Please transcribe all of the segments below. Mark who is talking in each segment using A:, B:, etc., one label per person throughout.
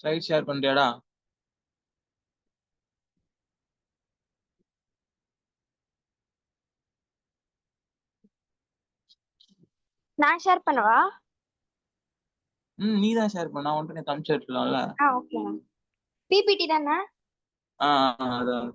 A: Slide share பண்றியாடா?
B: நான் share பண்ணவா?
A: நீ தான் ஷேர் பண்ண. நான் உன்கிட்ட காமிச்சு இருக்கலாம்ல.
B: ஓகே. பிபிடி தானே?
A: அதான்.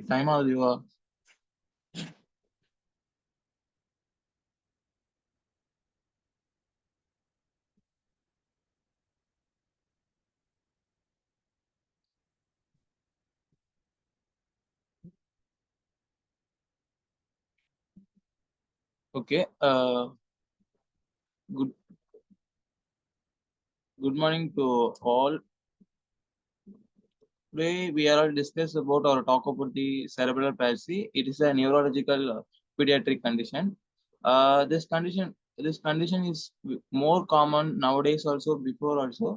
A: டைம் ஆகுதுவா? Okay. Good morning to all. Today we are all discuss about or talk about the cerebral palsy. It is a neurological pediatric condition. This condition is more common nowadays also, before also.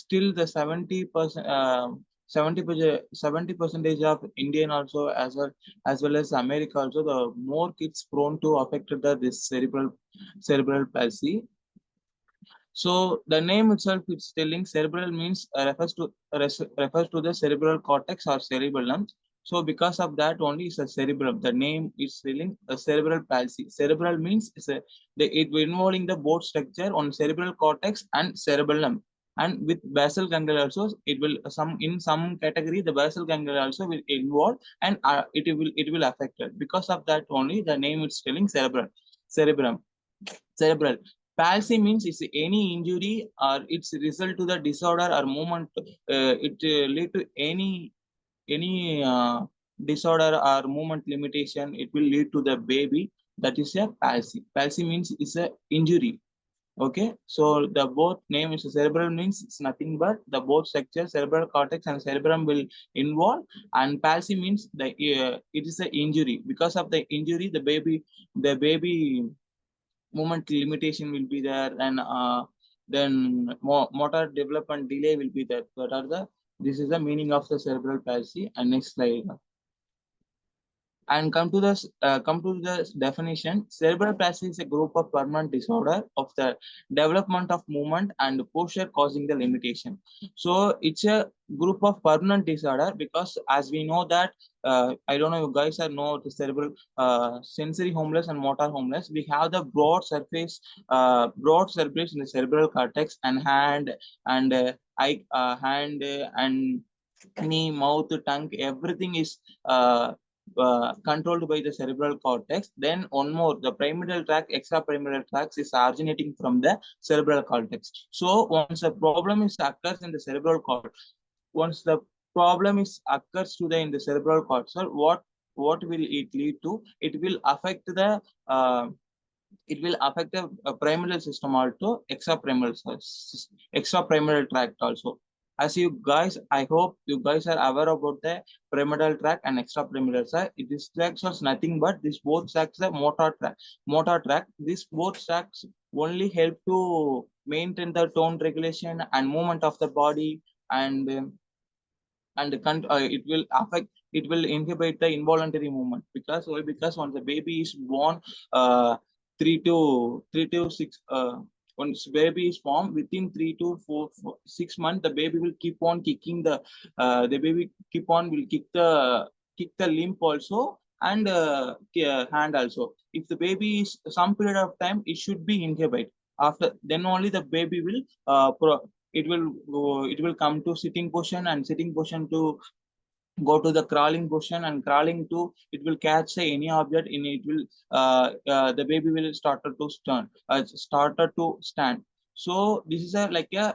A: Still the 70%, 70 percentage of Indian also, as well as America also, the more kids prone to affected this cerebral palsy. So the name itself is telling cerebral means refers to the cerebral cortex or cerebellum. So because of that only is a cerebrum. The name is telling a cerebral palsy. Cerebral means it involving the both structure on cerebral cortex and cerebellum. And with basal ganglia also, it will in some category the basal ganglia also will involve, and it will affect it. Because of that only the name is telling cerebrum. Cerebral palsy means it's any injury or its result to the disorder or movement. It lead to any disorder or movement limitation. It will lead to the baby. That is a palsy. Palsy means it's a injury. Okay, so the both name is cerebral means it's nothing but the both structure, cerebral cortex and cerebrum will involve, and palsy means it is an injury. Because of the injury, the baby movement limitation will be there, and then motor development delay will be there. This is the meaning of the cerebral palsy. And next slide. And come to the definition. Cerebral palsy is a group of permanent disorder of the development of movement and posture causing the limitation. So it's a group of permanent disorder because, as we know that, I don't know you guys are know the cerebral sensory homeless and motor homeless. We have the broad surface in the cerebral cortex, and hand and and knee, mouth, tongue, everything is controlled by the cerebral cortex. Then one more, the pyramidal tract, extrapyramidal tracts is originating from the cerebral cortex. So once the problem is occurs in the cerebral cortex, once the problem is occurs to the in the cerebral cortex, what will it lead to? It will affect the pyramidal system also, extrapyramidal tract also. As you guys, I hope you guys are aware about the pyramidal tract and extrapyramidal tract. This tracts is nothing but this both tracts the motor tract. These both tracts only help to maintain the tone regulation and movement of the body, and it will inhibit the involuntary movement. Because once the baby is born, 3 to 6 once baby is formed, within 6 months the baby will keep on kicking the baby keep on will kick the limb also, and hand also. If the baby is some period of time, it should be incubated. After then only the baby will it will come to sitting position, and sitting position to go to the crawling position, and crawling to it will catch any object in it will the baby will started to stand. So this is a like a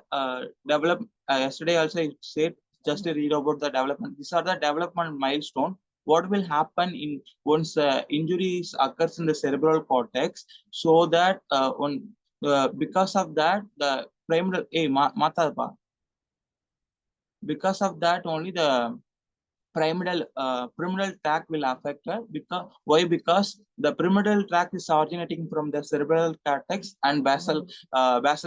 A: develop yesterday also I said, just to read about the development. These are the development milestone. What will happen in once injuries occurs in the cerebral cortex, so that because of that the pyramidal because of that only the pyramidal tract will affect her. Because why? Because the pyramidal tract is originating from the cerebral cortex and basal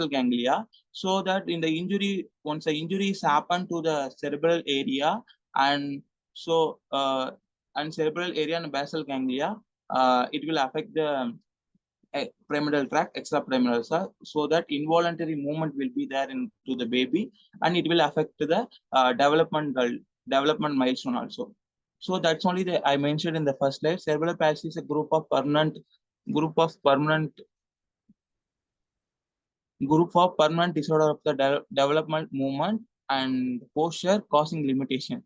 A: ganglia. So that in the injury, once the injuries happen to the cerebral area, and so and cerebral area and basal ganglia, it will affect the pyramidal tract, extrapyramidal, so that involuntary movement will be there into the baby, and it will affect the development milestone also. So that's only the I mentioned in the first slide. Cerebral palsy is a group of permanent disorder of the development movement and posture causing limitation.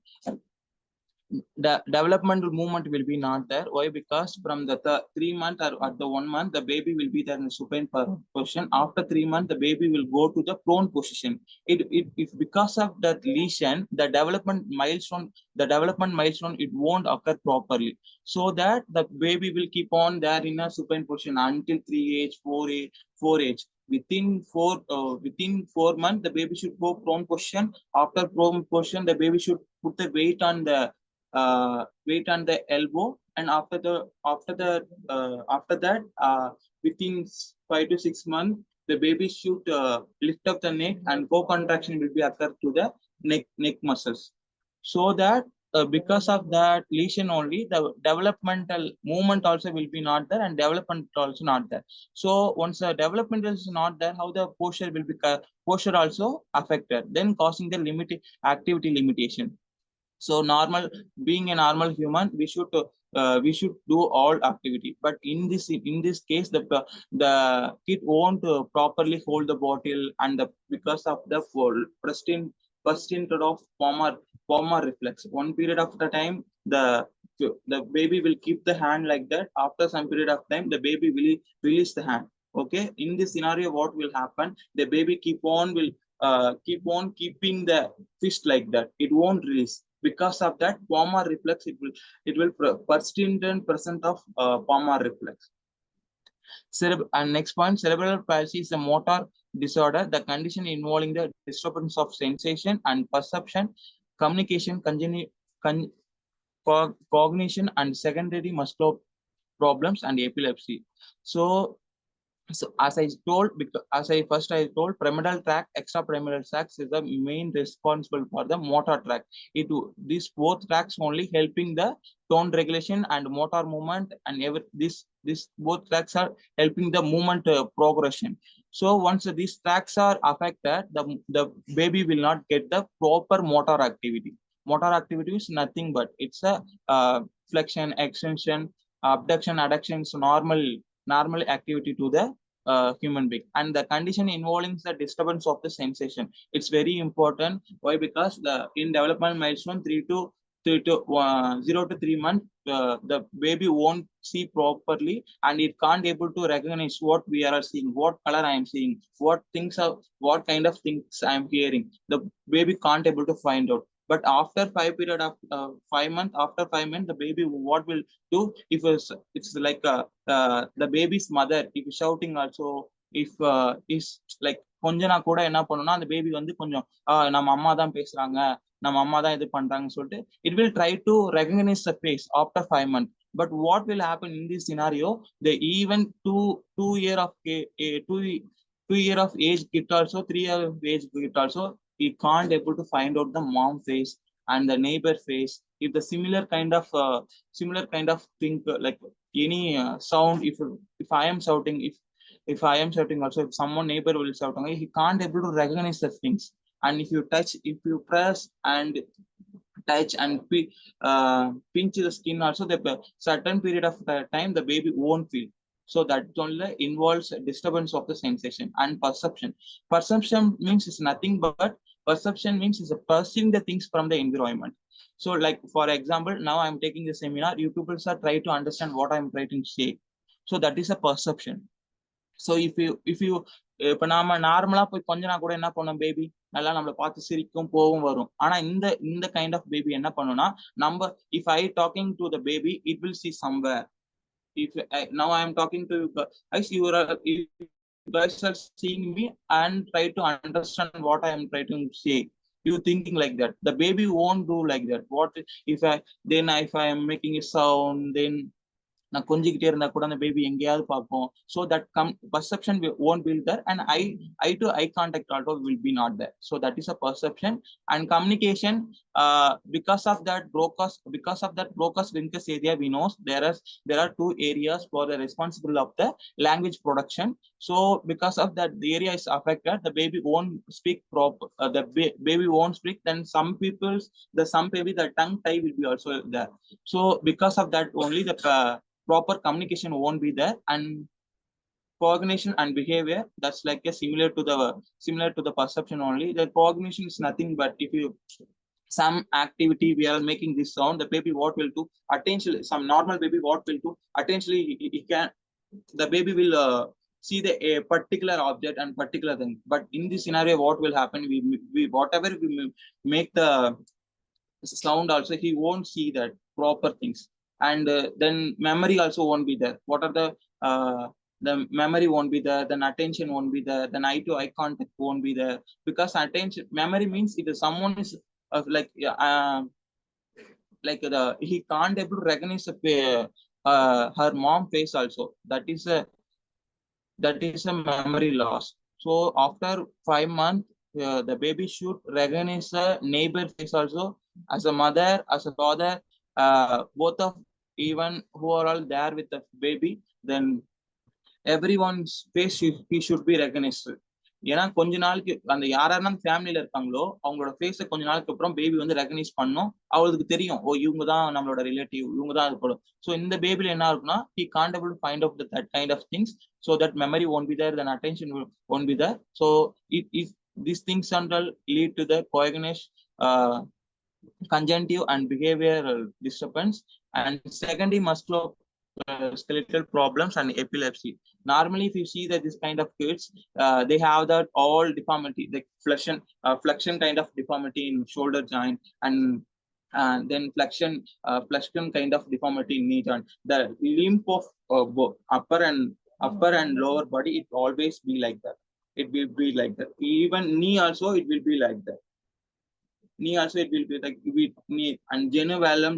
A: The developmental movement will be not there. Why? Because from the 3 month or at the 1 month, the baby will be there in the supine position. After 3 months, the baby will go to the prone position. If because of that lesion, the development milestone it won't occur properly. So that the baby will keep on there in a supine position until 3 age, 4 age. Within 4 months, the baby should go prone position. After prone position, the baby should put the weight on the elbow, and after that within 5 to 6 months, the baby should lift up the neck, and co-contraction will be occur to the neck muscles. So that because of that lesion only, the developmental movement also will be not there, and development also not there. So once the development is not there, how the posture will be posture also affected, then causing the activity limitation. So being a normal human, we should do all activity. But in this case, the kid won't properly hold the bottle, and because of the persistent of palmar reflex. One period of the time, the baby will keep the hand like that. After some period of time, the baby will release the hand. Okay, in this scenario, what will happen? The baby keep on keeping the fist like that. It won't release. Because of that palmar reflex, it will persistent of palmar reflex. And next point, cerebral palsy is a motor disorder, the condition involving the disturbance of sensation and perception, communication, cognition, and secondary muscular problems, and epilepsy. So as I told, I told, pyramidal tract, extrapyramidal tracts is the main responsible for the motor tract. These both tracts only helping the tone regulation and motor movement, and this both tracts are helping the movement progression. So once these tracts are affected, the baby will not get the proper motor activity. Motor activity is nothing but it's a flexion, extension, abduction, adduction is normal activity to the human being, and the condition involving the disturbance of the sensation. It's very important. Why? Because in development milestone 0 to 3 months, the baby won't see properly, and it can't able to recognize what we are seeing, what color I am seeing, what kind of things I am hearing. The baby can't able to find out. But after 5 months, the baby what will do? If it's like the baby's mother, if shouting also, if is like கொஞ்ச நான் கூட என்ன பண்ணுனா, அந்த baby வந்து கொஞ்சம் நம்ம அம்மா தான் பேசுறாங்க, நம்ம அம்மா தான் இது பண்றாங்கன்னு சொல்லிட்டு it will try to recognize the face after 5 months. But what will happen in this scenario? The even 2 year of age kid also, 3 year of age kid also, he can't able to find out the mom face and the neighbor face. If the similar kind of thing, like any sound. If I am shouting, if I am shouting also, if someone neighbor will shout, he can't able to recognize the things. And if you touch, if you press and touch and pinch the skin also, the certain period of the time the baby won't feel. So that only involves a disturbance of the sensation and perception. Perception means is nothing but, perception means is a perceiving the things from the environment. So like for example, now I'm taking the seminar, you people are trying to understand what I'm trying to say. So that is a perception. So if you இப்ப நாம நார்மலா போய் கொஞ்ச நாள் கூட என்ன பண்ணோம், baby நல்லா நம்மளை பார்த்து சிரிக்கும் போகும் வரும். ஆனா இந்த கைண்ட் ஆஃப் பேபி என்ன பண்ணும்னா, நம்ம if I talking to the baby, it will see somewhere. If now I am talking to you guys, you guys are seeing me and try to understand what I am trying to say. You thinking like that. The baby won't do like that. What if I am making a sound, then நான் கொஞ்சிக்கிட்டே இருந்தா கூட அந்த baby எங்கேயாவது பார்ப்போம். So that perception won't be there, and eye to eye contact also will be not there. So that is a perception. And communication, because of that Broca's Vinces area, we know there are two areas for the responsible of the language production. So because of that, the area is affected, the baby won't speak proper, baby won't speak. Then some baby, the tongue tie will be also there. So because of that only, the proper communication won't be there. And cognition and behavior, that's like a similar to the perception only. The cognition is nothing but, if you some activity we are making this sound, the baby what will do attention, some normal baby what will do attention, the baby will see a particular object and particular thing. But in this scenario, what will happen, we whatever we make the sound also, he won't see that proper things. And then memory also won't be there. What are the memory won't be there, then attention won't be there, then eye to eye contact won't be there. Because attention, memory means if someone is he can't able to recognize her mom face also. That is a memory loss. So after 5 months, the baby should recognize a neighbor face also, as a mother, as a father, both of even who are all there with the baby. Then everyone's face he should be recognized. ஏன்னா கொஞ்ச நாளுக்கு அந்த யாரெல்லாம் ஃபேமிலியில இருக்காங்களோ அவங்களோட ஃபேஸை கொஞ்ச நாளுக்கு அப்புறம் பேபி வந்து ரெகனைஸ் பண்ணும். அவளுக்கு தெரியும், ஓ இவங்க தான் நம்மளோட ரிலேட்டிவ், இவங்க தான் இது போடும். ஸோ இந்த பேபில என்ன இருக்குன்னா, he can't able to find out that kind of things. So that memory won't be there, then attention won't be there. So if these things all lead to the cognition, conjunctive and behavioral disturbance. And secondly, musculoskeletal problems and epilepsy. Normally, if you see that this kind of kids, they have that all deformity, the flexion kind of deformity in shoulder joint, and then flexion kind of deformity in knee joint. The limb of upper and lower body, it always be like that. It will be like that. Even knee also, it will be like that. Knee also, it will be like knee. And genu varum,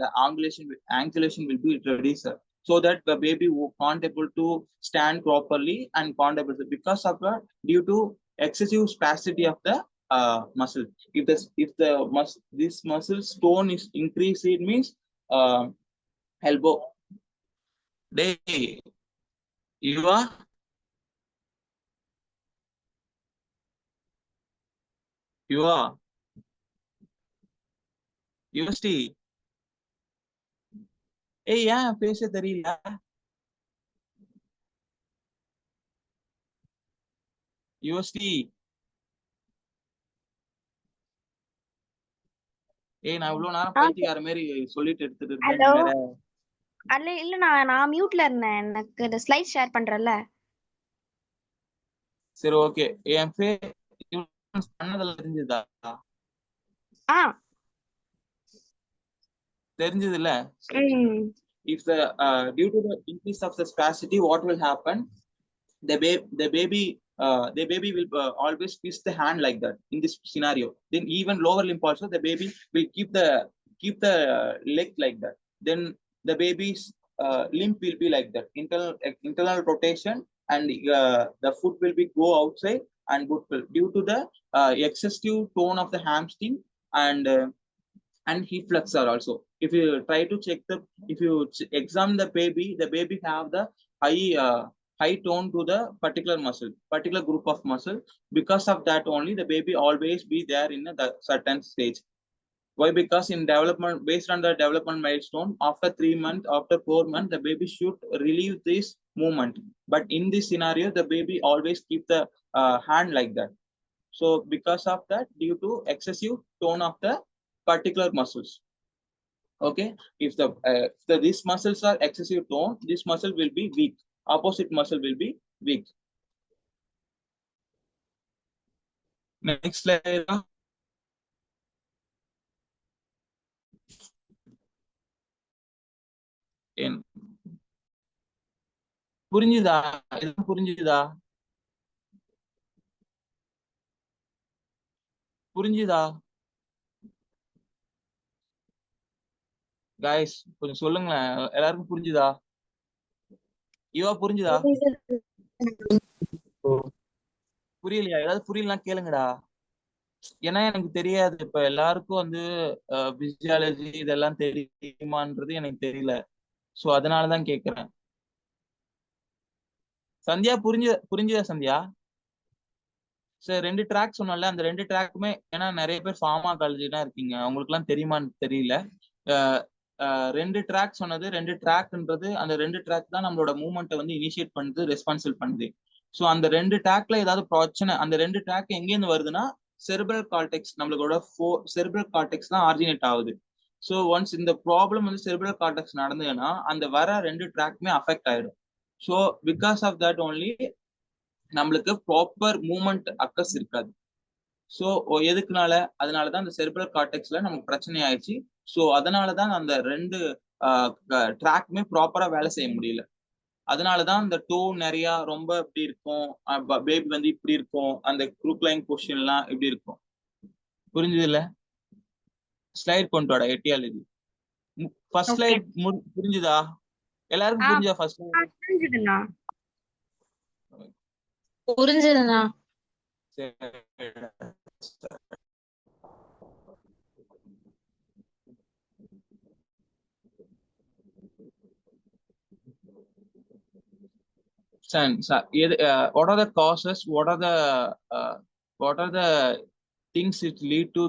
A: the angulation will be reduced, so that the baby who can't able to stand properly and can't able to, because of that, due to excessive spasticity of the muscle. If this muscle tone is increased, it means elbow. Day, you are university. ஏய் ஏன் பேச தெரியல? University. ஏய் நான் இவ்வளவு நேரம் பைத்தியக்கார மாதிரி சொல்லிட்டு எடுத்துட்டு இருக்கேன்.
B: அல்ல இல்ல, நான் மியூட்ல இருந்தேன். எனக்கு இந்த ஸ்லைட் ஷேர் பண்றேன்ல.
A: சரி ஓகே. என் பண்ணதுல தெரிஞ்சதா? தெரிஞ்சது இல்ல. If due to the increase of the spasticity, what will happen, the baby will always twist the hand like that in this scenario. Then even lower limb also, the baby will keep the leg like that. Then the baby's limb will be like that, internal rotation, and the foot will be go outside, and due to the excessive tone of the hamstring and and heat flexor also. If you try to check if you examine the baby have the high tone to the particular group of muscle. Because of that only, the baby always be there in a certain stage. Why? Because in development, based on the development milestone, after 3 months, after 4 months, the baby should relieve this movement. But in this scenario, the baby always keep the hand like that. So because of that, due to excessive tone of the particular muscles. Okay, if these muscles are excessive tone, this muscle will be weak. Opposite muscle will be weak. Next slide. புரிஞ்சுதா? புரிஞ்சுதா? புரிஞ்சுதா? guys கொஞ்சம் சொல்லுங்களேன், எல்லாருக்கும் புரிஞ்சுதா? யுவா புரிஞ்சுதா? புரியலையா? ஏதாவது புரியலனா கேளுங்கடா. ஏன்னா எனக்கு தெரியாது, இப்ப எல்லாருக்கும் வந்து பிசியாலஜி இதெல்லாம் தெரியுமான்றது எனக்கு தெரியல. சோ அதனாலதான் கேக்குறேன். சந்தியா புரிஞ்சுதா சந்தியா? சார் 2 ட்ராக் சொன்னால, அந்த 2 ட்ராக்குமே, ஏன்னா நிறைய பேர் ஃபார்மா காலேஜ் தான் இருக்கீங்க, அவங்களுக்கு எல்லாம் தெரியுமான்னு தெரியல. 2 ட்ராக் சொன்னது, 2 ட்ராக்ன்றது அந்த 2 ட்ராக் தான் நம்மளோட மூவ்மெண்ட்டை வந்து இனிஷியேட் பண்ணுது, ரெஸ்பான்சிபிள் பண்ணுது. ஸோ அந்த 2 ட்ராக்ல ஏதாவது பிரச்சனை, அந்த 2 ட்ராக் எங்கேருந்து வருதுன்னா செரிப்ரல் கார்டெக்ஸ், நம்மளோட செரிப்ரல் கார்டெக்ஸ் தான் ஆரிஜினேட் ஆகுது. ஸோ ஒன்ஸ் இந்த ப்ராப்ளம் வந்து செரிப்ரல் கார்டெக்ஸ் நடந்ததுன்னா அந்த வர 2 ட்ராக்குமே அஃபெக்ட் ஆயிடும். So because of that only நம்மளுக்கு ப்ராப்பர் மூவ்மெண்ட் அக்கஸ் இருக்காது. ஸோ எதுக்குனால? அதனாலதான் அந்த செரிப்ரல் கார்டெக்ஸ்ல நமக்கு பிரச்சனை ஆயிடுச்சு. ஸோ அதனாலதான் அந்த 2 ட்ராக்குமே ப்ராப்பரா வேலை செய்ய முடியல. அதனாலதான் இந்த டோ நிறைய ரொம்ப இப்படி இருக்கும், பேபி வந்து இப்படி இருக்கும், அந்த குரூக்லைன் பொசிஷன் எல்லாம் இப்படி இருக்கும். புரிஞ்சது இல்ல? ஸ்லைட் கொண்டு வாடா, எட்டியாலஜி ஃபர்ஸ்ட் ஸ்லைட் புரிஞ்சுதா? எல்லாருக்கும் புரிஞ்சா? First
B: புரிஞ்சுதுண்ணா.
C: புரிஞ்சதுண்ணா.
A: what are the causes, what are the things it lead to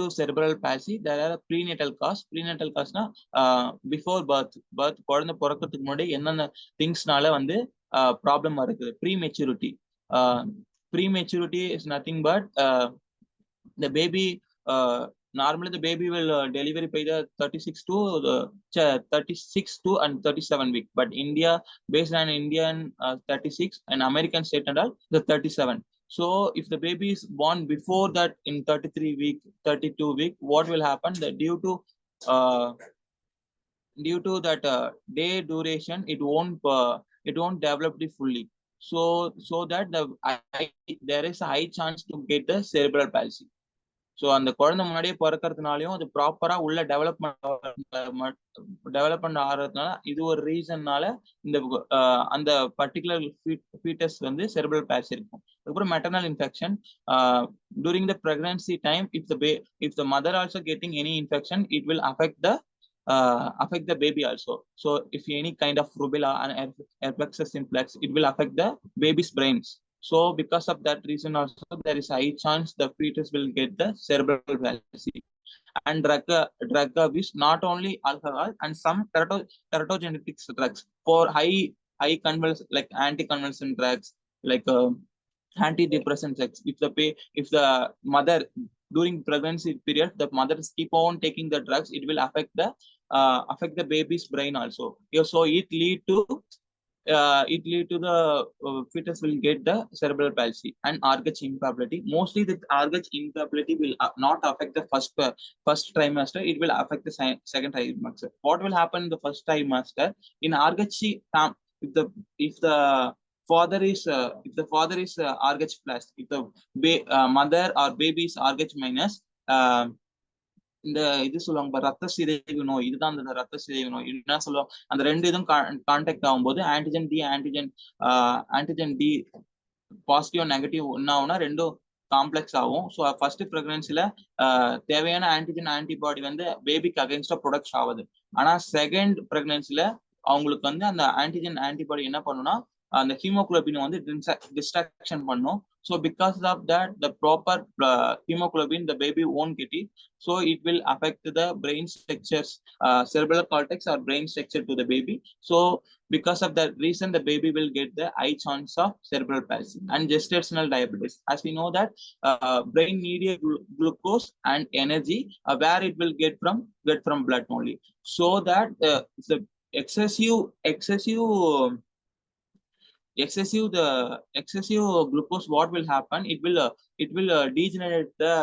A: cerebral palsy? There are prenatal cause. Prenatal cause na before birth குழந்தை பிறக்கிறதுக்கு முன்னாடி என்னென்ன திங்ஸ்னால வந்து ப்ராப்ளம் இருக்குது. Prematurity is nothing but the baby, normally the baby will deliver by the 36 to and 37 week, but India, based on Indian 36 and American state and all, the 37. So if the baby is born before that in 33 week, 32 week, what will happen? That due to that day duration, it won't develop fully. So that there is a high chance to get the cerebral palsy. So அந்த குழந்தை முன்னாடியே பிறக்கிறதுனாலையும் அது ப்ராப்பரா உள்ள development ஆகிறதுனால இது ஒரு ரீசன்னால இந்த அந்த பர்டிகுலர் ஃபீட்டஸ் வந்து செரிப்ரல் பால்சி இருக்கும். அதுக்கப்புறம் maternal infection during the pregnancy time, if the mother also getting any infection, it will affect the baby also. So if any kind of rubella and herpes simplex, it will affect the baby's brains. So because of that reason also, there is a high chance the fetus will get the cerebral palsy. And drug abuse, not only alcohol and some teratogenic drugs for high like anticonvulsant drugs, like antidepressant drugs. If the mother during pregnancy period, the mothers keep on taking the drugs, it will affect the baby's brain also. So it lead to the fetus will get the cerebral palsy and Argach impability. Mostly the Argach impability will not affect the first trimester, it will affect the second trimester. What will happen in the first trimester? In Argach, if the father is Argach plus, if the mother or baby is Argach minus, இந்த இது சொல்லுவாங்க ரத்த சிதைவு நோய், இதுதான் அந்த ரத்த சிதைவு நோய். என்ன சொல்லுவாங்க? அந்த 2 இதுவும் கான்டாக்ட் ஆகும்போது ஆன்டிஜன் டி பாசிட்டிவ் நெகட்டிவ் என்ன ஆகும்னா, ரெண்டும் காம்ப்ளெக்ஸ் ஆகும். ஸோ ஃபர்ஸ்ட் பிரெக்னன்சில தேவையான ஆன்டிஜன் ஆன்டிபாடி வந்து பேபிக்கு அகைன்ஸ்டா ப்ரொடக்ட் ஆகுது. ஆனா செகண்ட் பிரெக்னன்சில அவங்களுக்கு வந்து அந்த ஆன்டிஜன் ஆன்டிபாடி என்ன பண்ணும்னா அந்த ஹீமோகுளோபின் வந்து டிஸ்ட்ராக்ஷன் பண்ணும். So because of that, the proper hemoglobin the baby won't get it. So it will affect the brain structures, cerebral cortex or brain structure to the baby. So because of that reason, the baby will get the high chance of cerebral palsy and gestational diabetes. As we know that brain need glucose and energy, where it will get from blood only. So that the excessive glucose, what will happen, it will degenerate the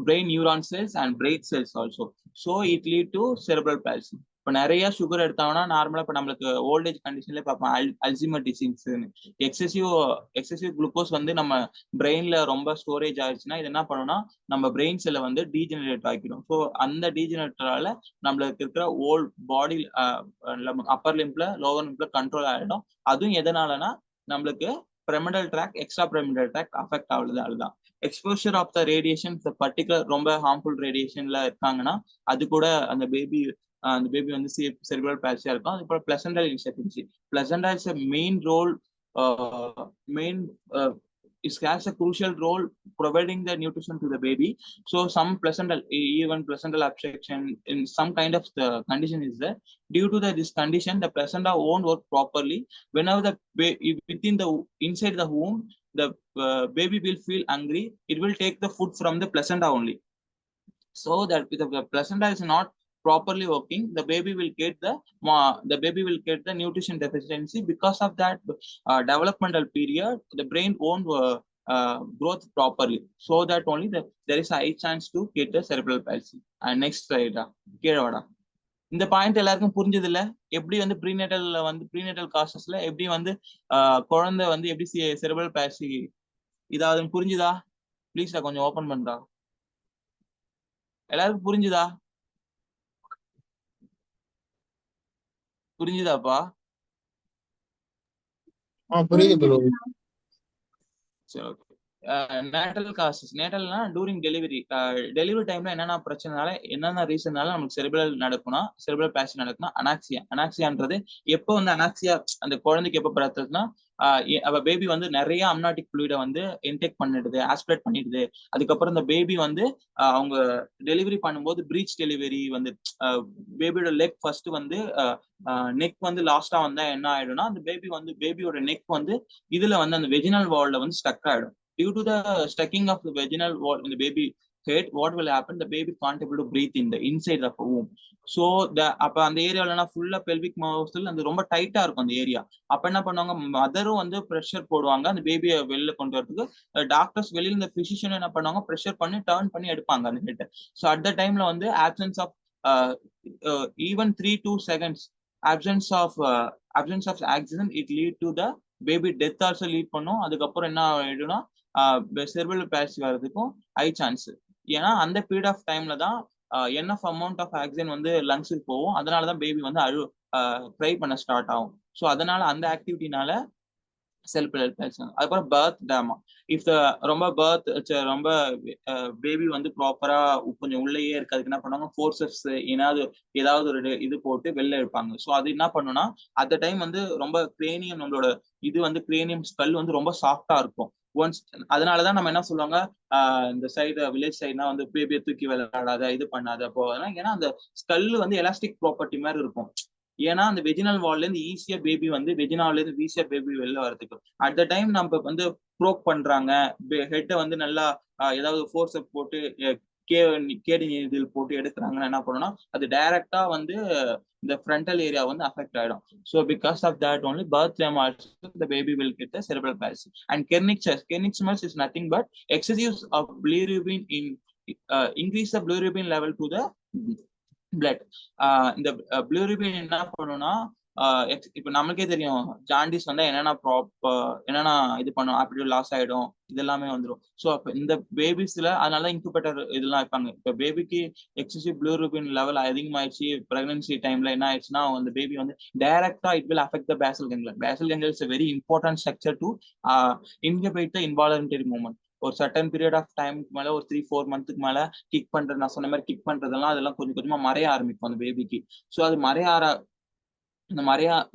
A: brain neuron cells and brain cells also. So it lead to cerebral palsy. இப்போ நிறைய sugar எடுத்தோம்னா நார்மலா இப்போ நம்மளுக்கு voltage கண்டிஷன்ல பார்ப்போம் Alzheimer disease. Excessive glucose வந்து நம்ம பிரெயின்ல ரொம்ப ஸ்டோரேஜ் ஆயிடுச்சுன்னா இது என்ன பண்ணும்னா நம்ம பிரெயின் செல்லை வந்து டீஜெனரேட் ஆக்கிடும். ஸோ அந்த டீஜெனரேட்டரால நம்மளுக்கு இருக்கிற ஓல் பாடி அப்பர் லிம்ப்ல லோவர் லிம்ப்ல கண்ட்ரோல் ஆயிடும். அதுவும் எதனாலனா நம்மளுக்கு pyramidal tract extra pyramidal tract affect ஆகுது. அதுதான் exposure of the radiation, particular ரொம்ப ஹார்ம்ஃபுல் ரேடியேஷன்ல இருக்காங்கன்னா அது கூட அந்த பேபி வந்து செரிப்ரல் பால்சியா இருக்கும். அதுக்கப்புறம் placental insufficiency. Placenta is a main it has a crucial role providing the nutrition to the baby. So some placental obstruction in some kind of the condition is there. Due to this condition, the placenta won't work properly. Whenever the within the inside the womb, the baby will feel hungry. It will take the food from the placenta only. So that if the placenta is not properly working, the baby will get the nutrition deficiency. Because of that developmental period, the brain won't growth properly. So that only there is a high chance to get the cerebral palsy. And next slide கேளோடா. இந்த point எல்லாருக்கும் புரிஞ்சது இல்ல? எப்படி வந்து prenatal காசஸ்ல எப்படி வந்து குழந்தை வந்து எப்படி செரிப்ரல் பால்சி இதாவது புரிஞ்சுதா? ப்ளீஸ்டா கொஞ்சம் ஓபன் பண்றா. எல்லாருக்கும் புரிஞ்சுதா? புரிஞ்சுதாப்பா?
C: புரியுது ப்ரோ.
A: சரி, ஓகே. Natal causes. நேட்டல்னா டூரிங் டெலிவரி டைம்ல என்னென்ன பிரச்சனைனால என்னென்ன ரீசன்னால நமக்கு செரிப்ரல் நடக்கும்னா செரிப்ரல் பால்சி நடக்கும்னா அனாக்சியான்றது எப்போ வந்து அனாக்சியா அந்த குழந்தைக்கு எப்போ பிறக்குதுன்னா பேபி வந்து நிறைய அம்னாட்டிக் ஃப்ளூயிட வந்து இன்டேக் பண்ணிடுது, ஆஸ்பிரேட் பண்ணிடுது. அதுக்கப்புறம் இந்த பேபி வந்து அவங்க டெலிவரி பண்ணும்போது பிரீச் டெலிவரி வந்து பேபியோட லெக் ஃபர்ஸ்ட் வந்து நெக் வந்து லாஸ்டா வந்தா என்ன ஆயிடும்னா அந்த பேபியோட நெக் வந்து இதுல வந்து அந்த வெஜினல் வால்ல வந்து ஸ்டக் ஆயிடும். Due to the stacking of the vaginal wall in the baby head, what will happen? The baby can't able to breathe in the inside of the womb. So அப்ப அந்த ஏரியாலனா ஃபுல்லா பெல்விக் மசில் அந்த ரொம்ப டைட்டா இருக்கும் அந்த area. அப்ப என்ன பண்ணுவாங்க, மதரும் வந்து ப்ரெஷர் போடுவாங்க அந்த பேபியை வெளில கொண்டு வரதுக்கு. டாக்டர்ஸ் வெளியில இந்த பிசிஷியன் என்ன பண்ணுவாங்க, ப்ரெஷர் பண்ணி டர்ன் பண்ணி எடுப்பாங்க அந்த ஹெட். ஸோ அட் த டைம்ல வந்து options of even 3 to 2 seconds absence of oxygen, it lead to the baby death also lead பண்ணும். அதுக்கப்புறம் என்ன ஆயிடும்னா செரிப்ரல் பால்சி வர்றதுக்கும் ஹை சான்ஸ். ஏன்னா அந்த பீரியட் ஆஃப் டைம்ல தான் என்னஃப் அமௌண்ட் ஆஃப் ஆக்சிஜன் வந்து லங்ஸுக்கு போகும். அதனாலதான் பேபி வந்து ட்ரை பண்ண ஸ்டார்ட் ஆகும். ஸோ அதனால அந்த ஆக்டிவிட்டினால செரிப்ரல் பால்சி. அதுக்கப்புறம் பர்த் ட்ராமா. ரொம்ப பேபி வந்து ப்ராப்பரா கொஞ்சம் உள்ளேயே இருக்கிறதுக்கு என்ன பண்ணுவாங்க, ஃபோர்சஸ் ஏதாவது ஒரு இது போட்டு வெளில எடுப்பாங்க. ஸோ அது என்ன பண்ணுன்னா அந்த டைம் வந்து ரொம்ப கிரேனியம் நம்மளோட இது வந்து கிரேனியம் ஸ்கல் வந்து ரொம்ப சாஃப்டா இருக்கும். அதனாலதான் நம்ம என்ன சொல்லுவாங்க, இந்த சைடு வில்லேஜ் சைடுனா வந்து பேபியை தூக்கி விளையாடாத, இது பண்ணாத போவதுனா. ஏன்னா அந்த ஸ்கல் வந்து எலாஸ்டிக் ப்ராப்பர்ட்டி மாதிரி இருக்கும். ஏன்னா அந்த வெஜினல் வால்ல இருந்து ஈஸியா பேபி வந்து வெஜினால இருந்து ஈஸியா பேபி வெளில வரதுக்கு. அட் த டைம் நம்ம வந்து ப்ரோக் பண்றாங்க, ஹெட்டை வந்து நல்லா ஏதாவது ஃபோர்ஸ் போட்டு கேடி நீடில் போட்டு எடுக்கிறாங்கன்னா என்ன பண்ணணும்னா அது டைரக்டா வந்து இந்த ஃப்ரண்டல் ஏரியா வந்து அஃபெக்ட் ஆயிடும். So because of that only birth time also the baby will get the cerebral palsy. And Kernicterus is nothing but excessive of bilirubin increase the bilirubin level to the blood. இந்த bilirubin என்ன பண்ணும்னா இப்ப நமக்கே தெரியும் jaundice வந்தா என்னென்ன இது பண்ணும், ஆப்டிடியூட் லாஸ் ஆயிடும், இதெல்லாமே வந்துடும். ஸோ அப்ப இந்த பேபிஸ்ல அதனால இன்குபேட்டர் இதெல்லாம் வைப்பாங்க. இப்ப பேபிக்கு எக்ஸசிவ் பிலிரூபின் லெவல் அதிகமாயிடுச்சு பிரெக்னன்சி டைம்ல என்ன ஆயிடுச்சுன்னா அந்த பேபி வந்து டைரக்டா it will affect the basal ganglion. Basal ganglion is a very important structure to inhibit the involuntary movement. ஒரு சர்டன் பீரியட் ஆஃப் டைமுக்கு மேல ஒரு 3-4 மந்த்துக்கு மேல கிக் பண்றது, நான் சொன்ன மாதிரி கிக் பண்றதெல்லாம் அதெல்லாம் கொஞ்சம் கொஞ்சமா மறைய ஆரம்பிக்கும் அந்த பேபிக்கு. ஸோ அது இந்த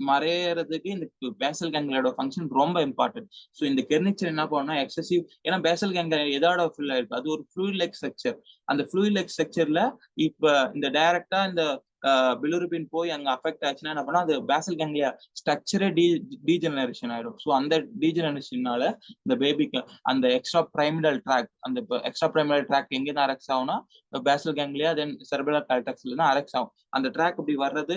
A: மறையறதுக்கு இந்த பேசல் கேங்லியோட ஃபங்க்ஷன் ரொம்ப இம்பார்ட்டன்ட். ஸோ இந்த கெர்னிச்சர் என்ன பண்ணா எக்ஸசிவ், ஏன்னா பேசல் கேங்ல எதோட ஃபில் ஆயிருக்கு, அது ஒரு ஃப்ளூயிட் லைக் ஸ்ட்ரக்சர். அந்த ஃப்ளூயிட் லைக் ஸ்ட்ரக்சர்ல இப்ப இந்த டைரக்டா இந்த பிலுருபின் போய் அங்க அஃபெக்ட் ஆச்சுன்னா என்ன பண்ணா அது பேசல் கேங்லியா ஸ்ட்ரக்சரே டீஜெனரேஷன் ஆயிடும். ஸோ அந்த டீஜெனரேஷனால இந்த பேபிக்கு அந்த எக்ஸ்ட்ரா பிரைமிடல் ட்ராக், அந்த எக்ஸ்ட்ரா பிரைமிடல் ட்ராக் எங்க தான் அரெக்ஸ் ஆகும்னா பேசல் கேங்லியா, தென் செர்புலர் கார்டெக்ஸ்ல தான் அரெக்ஸ் ஆகும். அந்த ட்ராக் இப்படி வர்றது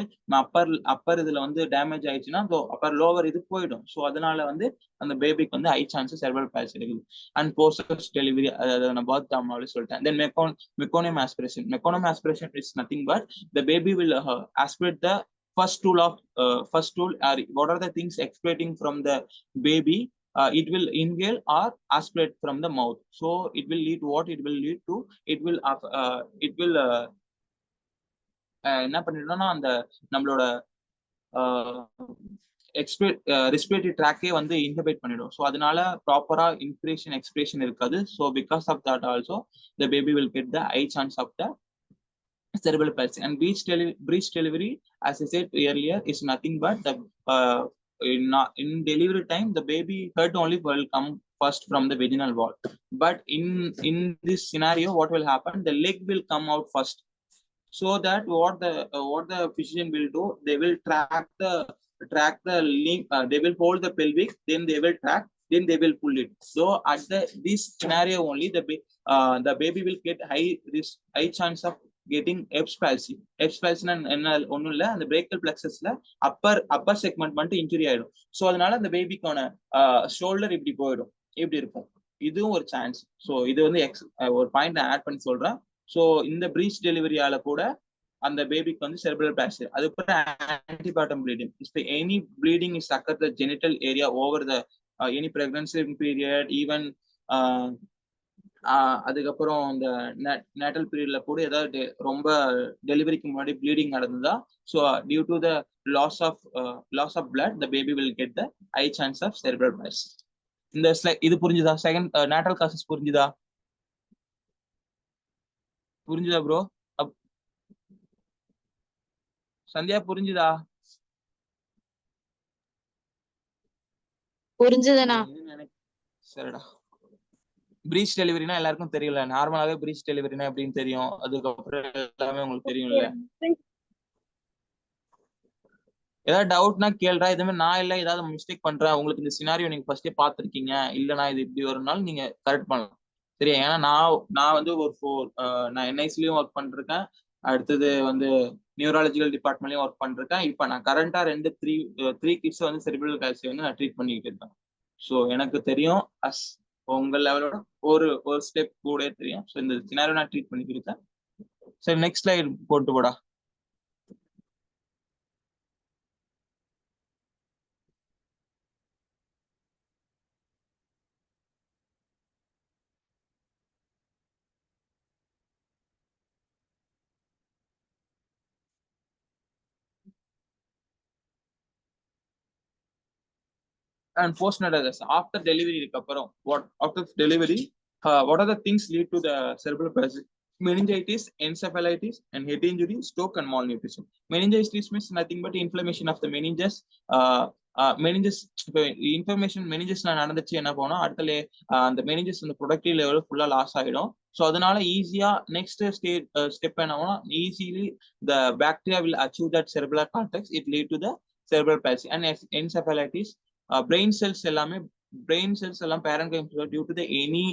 A: அப்பர் இதுல வந்து டேமேஜ் ஆயிடுச்சுன்னா அப்பர் லோவர் இது போயிடும். ஸோ அதனால வந்து அந்த பேபிக்கு வந்து ஹை சான்சஸ் செர்பரல் பால்சி இருக்குது. அண்ட் போஸ்ட் டெலிவரி, அதாவது நான் பர்த் டெர்மினாலஜி சொல்லிட்டேன். Then meconium aspiration. Meconium aspiration is nothing but the baby will aspirate the first tool, what are the things expirating from the baby, it will inhale or aspirate from the mouth. So it will lead to what? It will lead to, it will என்ன பண்ணிடும்னா அந்த நம்மளோட respiratory ட்ராக்கே வந்து inhibit பண்ணிடும். ஸோ அதனால ப்ராப்பரா inspiration expiration இருக்காது. So because of that also the baby will get the high chance of the cerebral palsy. And breech delivery, as I said earlier, is nothing but the in delivery time the baby heart only will come first from the vaginal wall. But in this scenario, what will happen? The leg will come out first. So that what the physician will do, they will track the limb, they will hold the pelvic, then they will track, then they will pull it. So at this scenario only the baby will get high chance of getting Erb's palsy. Erb's palsy என்ன ஒண்ணும் இல்ல, அந்த brachial plexusல Appar segment மட்டும் injury ஆயிடும். So அதனால அந்த பேபிக்கான shoulder இப்படி போயிடும், இப்படி இருக்கும். இதுவும் ஒரு சான்ஸ். ஸோ இது வந்து ஒரு பாயிண்ட் ஆட் பண்ணி சொல்றேன். ஸோ இந்த பிரீச் டெலிவரியால கூட அந்த பேபிக்கு வந்து செர்பரல் பால்சி. அதுக்கப்புறம் antepartum bleeding. If any bleeding is occur the genital area over the any pregnancy period, even அதுக்கப்புறம் இந்த நேட்டல் பீரியட்ல கூட ஏதாவது ரொம்ப டெலிவரிக்கு முன்னாடி ப்ளீடிங் நடந்ததா, so due to the loss of blood the baby will get the high chance of cerebral palsy. இந்த இது புரிஞ்சுதா? செகண்ட் நேட்டல் காசஸ் புரிஞ்சுதா ப்ரோ? சந்தியா புரிஞ்சுதா?
C: புரிஞ்சுதுண்ணா.
A: சரிடா. பிரீச் டெலிவரினா எல்லாருக்கும் தெரியல. நார்மலாவே பிரீச் டெலிவரினா எப்படின்னு தெரியும், அதுக்கப்புறம் எல்லாமே உங்களுக்கு தெரியும்ல. ஏதாவது டவுட்னா கேள்றா. இதுமே நான் இல்ல ஏதாவது மிஸ்டேக் பண்றேன், உங்களுக்கு இந்த சினாரியோ நீங்க ஃபர்ஸ்டே பாத்துருக்கீங்க, இல்லனா இது இப்படி வரும்னாலும் நீங்க கரெக்ட் பண்ணலாம். சரியா? ஏன்னா நான் வந்து நான் என்ஐசிலயும் ஒர்க் பண்ணிருக்கேன், அடுத்தது வந்து நியூராலஜிக்கல் டிபார்ட்மெண்ட்லயும் ஒர்க் பண்ணிருக்கேன். இப்ப நான் கரண்டா த்ரீ கிட்ஸ் வந்து செரிப்ரல் பால்சி வந்து நான் ட்ரீட் பண்ணிட்டு இருக்கேன். ஸோ எனக்கு தெரியும், உங்க லெவலோட ஒரு ஸ்டெப் கூட தெரியும். ஸோ இந்த சினாரியோ நான் ட்ரீட் பண்ணிட்டு இருக்கேன். சரி, நெக்ஸ்ட் ஸ்லைட் போட்டு போடா. And postnatal after delivery அப்புறம் after delivery what are the things lead to the cerebral palsy? Meningitis, encephalitis, and head injury, stroke, and malnutrition. Meningitis means nothing but inflammation of the meninges. meninges meninges நடந்துச்சு என்ன போனா அடுத்த அந்த meninges அந்த productive level ஃபுல்லா loss ஆயிடும். So அதனால ஈஸியா நெக்ஸ்ட் ஸ்டெப் என்னன்னா, easily the bacteria will achieve that cerebral cortex, it lead to the cerebral palsy. And encephalitis, brain cells எல்லாம் parenchyma due to the any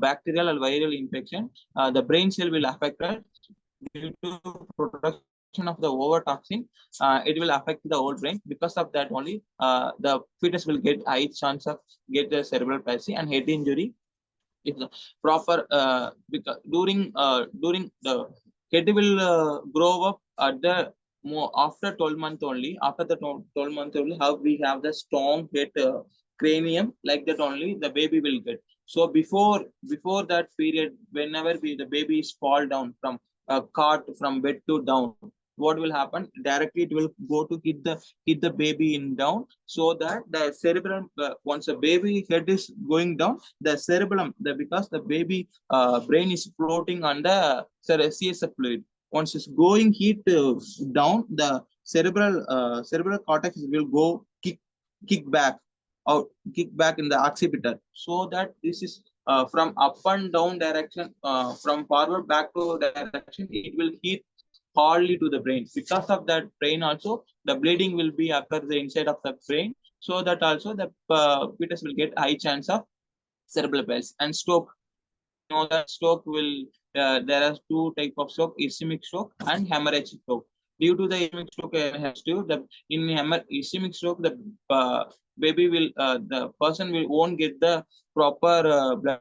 A: bacterial or viral infection, the brain cell will affect due to production of the overtoxin. It will affect the whole brain. Because of that only the fetus will get high chance of get the cerebral palsy. And head injury, if the proper because during the head will grow up at the after 12 months only. After the 12 months only, how we have the strong head cranium, like that only the baby will get. So before that period, whenever the baby is fall down from a cot from bed to down, what will happen? Directly it will go to hit the baby in down, so that the cerebellum, once the baby head is going down, the cerebellum, because the baby brain is floating on the CSF fluid. Once it's going heat down, the cerebral cortex will go kick back out, kick back in the occipital, so that this is from up and down direction, from forward back to direction, it will hit hardly to the brain. Because of that brain also, the bleeding will be occur the inside of the brain, so that also the fetus will get high chance of cerebral palsy. And stroke, you know that stroke will, there are two type of stroke: ischemic stroke and hemorrhagic stroke. Due to the ischemic stroke, in ischemic stroke, the baby will, the person will won't get the proper blood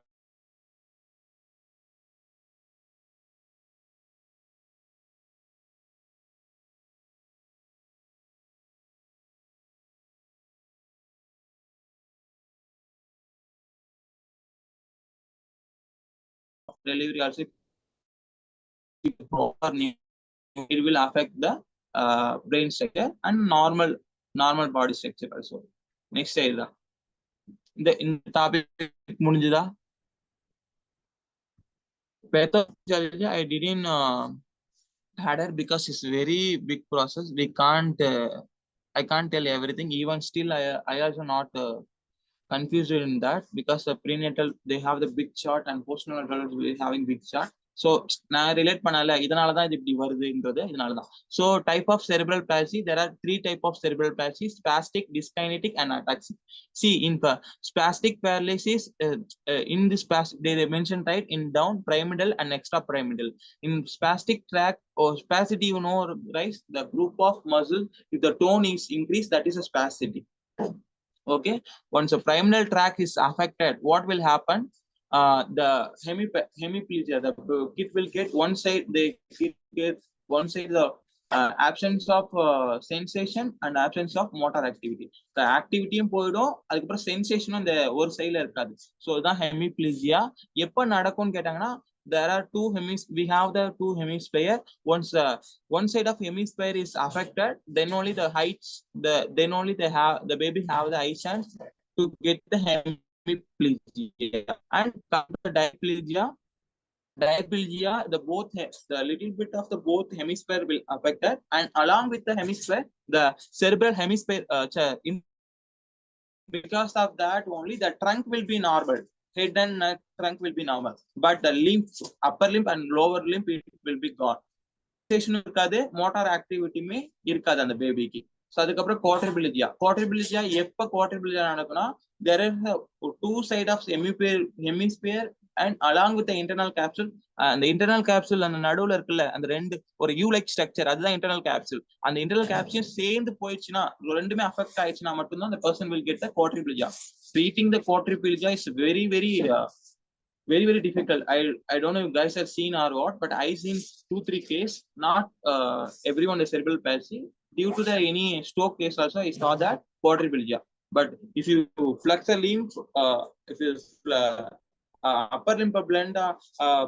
A: delivery also. Proper, it will affect the brain structure and normal body structure also. Next idea. இந்த topic முடிஞ்சதா? Pathology I didn't had her because it's very big process. We can't I can't tell everything. Even still, I also not confused in that, because the prenatal they have the big chart and postnatal will be having big chart. So நான் relate பண்ணல, இதனால தான் இது இப்படி வருதுன்றது இதனால தான். So type of cerebral palsy, there are 3 type of cerebral palsy: spastic, dyskinetic and ataxic. See, in spastic paralysis, in this spastic they mentioned right in down, pyramidal and extrapyramidal. In spastic tract or spasticity, you know, right, the group of muscle, if the tone is increased, that is a spasticity. Okay, once a pyramidal tract is affected, what will happen? The hemiplegia, the kid will get one side, they get one side the absence of sensation and absence of motor activity. The activity போய்டும், அதுக்கப்புறம் sensation அந்த ஒரு சைடுல இருக்காது. So தான் hemiplegia. எப்ப நடக்கும்னு கேட்டாங்கன்னா, there are we have the two hemisphere. Once one side of hemisphere is affected, then only the heights, then only the baby have the high chance to get the hemiplegia. And come to diplegia, the little bit of the both hemisphere will affected, and along with the hemisphere, the cerebral hemisphere, because of that only the trunk will be normal. Head and neck trunk will be normal, but the limb, upper limb and lower limb, it will be gone. Sensation irukade, motor activity me irukadu and the baby ki. So adukapra quadriplegia எப்ப quadriplegia நடக்கும்னா, there is two side of hemisphere and along with the internal capsule. And the internal capsule and the நடுவுல இருக்குல்ல, அந்த ரெண்டு ஒரு U like structure, அதுதான் internal capsule. அந்த internal capsule சேர்ந்து போயிடுச்சுனா, ரெண்டுமே affect ஆயிடுச்சுனா மட்டும்தான் the person will get the quadriplegia. Treating the quadriplegia is very very difficult. I don't know if you guys have seen or what, but I seen 2-3 cases. Not everyone is cerebral palsy. Due to the any stroke case also, I saw that quadriplegia. But if you flex a limb, if you upper limb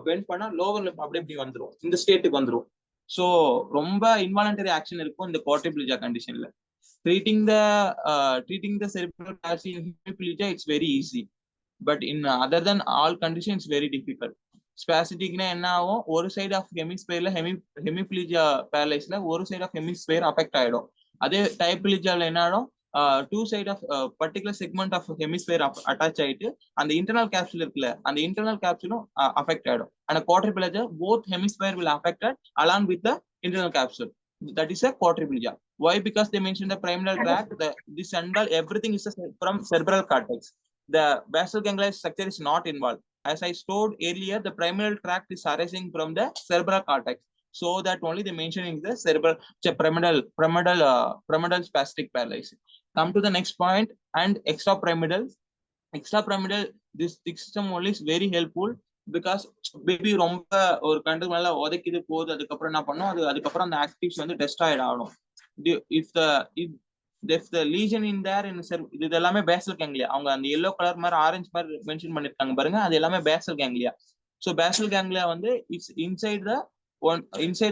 A: bend பண்ணா lower limb அப்படியே இப்படி வந்துரும், இந்த ஸ்டேட்டுக்கு வந்துரும். So ரொம்ப involuntary action இருக்கும் இந்த quadriplegia conditionல. Treating the cerebral palsy in hemiplegia, it's very easy. But in other than all conditions, very difficult. Spastic na enna agum, ஒரு side of hemisphere la hemiplegia paralysis la ஒரு side of hemisphere affect ஆயிடும். அதே diplegia la enna ஆயிடும், two side of particular segment of hemisphere attach ஆயிட்டு அந்த internal capsule இருக்குல்ல, அந்த internal capsule affect ஆயிடும். And quadriplegia, both hemisphere will affected along with the internal capsule. That is a quadriplegia. Why? Because they mentioned the pyramidal tract, this and all, everything is from cerebral cortex. The basal ganglia structure is not involved. As I told earlier, the pyramidal tract is arising from the cerebral cortex. So that only they mentioning the cerebral pyramidal spastic paralysis. Come to the next point, and extrapyramidal. This system only is very helpful, because baby ரொம்ப ஒரு கண்டு மேல உதைக்குது போகுது, அதுக்கப்புறம் என்ன பண்ணும், அதுக்கப்புறம் அந்த ஆக்டிவ்ஸ் வந்து டெஸ்ட்ராய்ட் ஆகணும். if the lesion in there in இது எல்லாமே basal ganglia. அவங்க அந்த yellow color மாதிரி ஆரஞ்சு மாதிரி மென்ஷன் பண்ணிருக்காங்க பாருங்க, அது எல்லாமே basal ganglia. So basal ganglia வந்து it's inside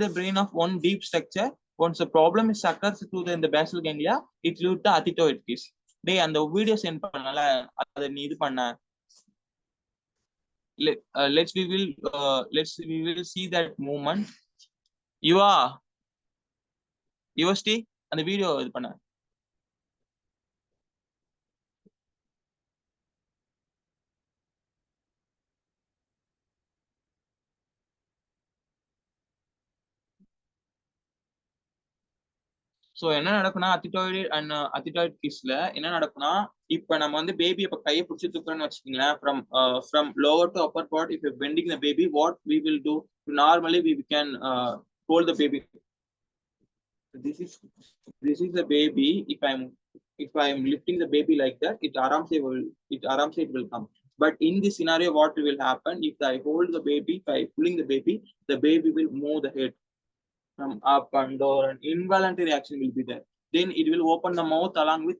A: the brain of one deep structure, Once the problem is occurs to the in the basal ganglia, it leads to athetoid case. டேய் அந்த video send பண்ணல, அதை நீ இது பண்ண. Let's we will see that movement. யுவஸ்டி அந்த video இது பண்ண. ஸோ என்ன நடக்கும்னா அத்திட்டாய்டு அண்ட் அத்திட்டாய்டு கிஸ்ல என்ன நடக்கும்னா, இப்ப நம்ம வந்து பேபி இப்ப கையை பிடிச்சி தூக்கணும்னு வச்சுக்கீங்களேன், from lower to upper part, if pending the baby, what we will do normally we can hold the baby. This is the baby. If I'm lifting the baby like that, it will come. But in this scenario, what will happen if I hold the baby by pulling the baby will move the head from up and down, and involuntary action will be there. Then it will open the mouth along with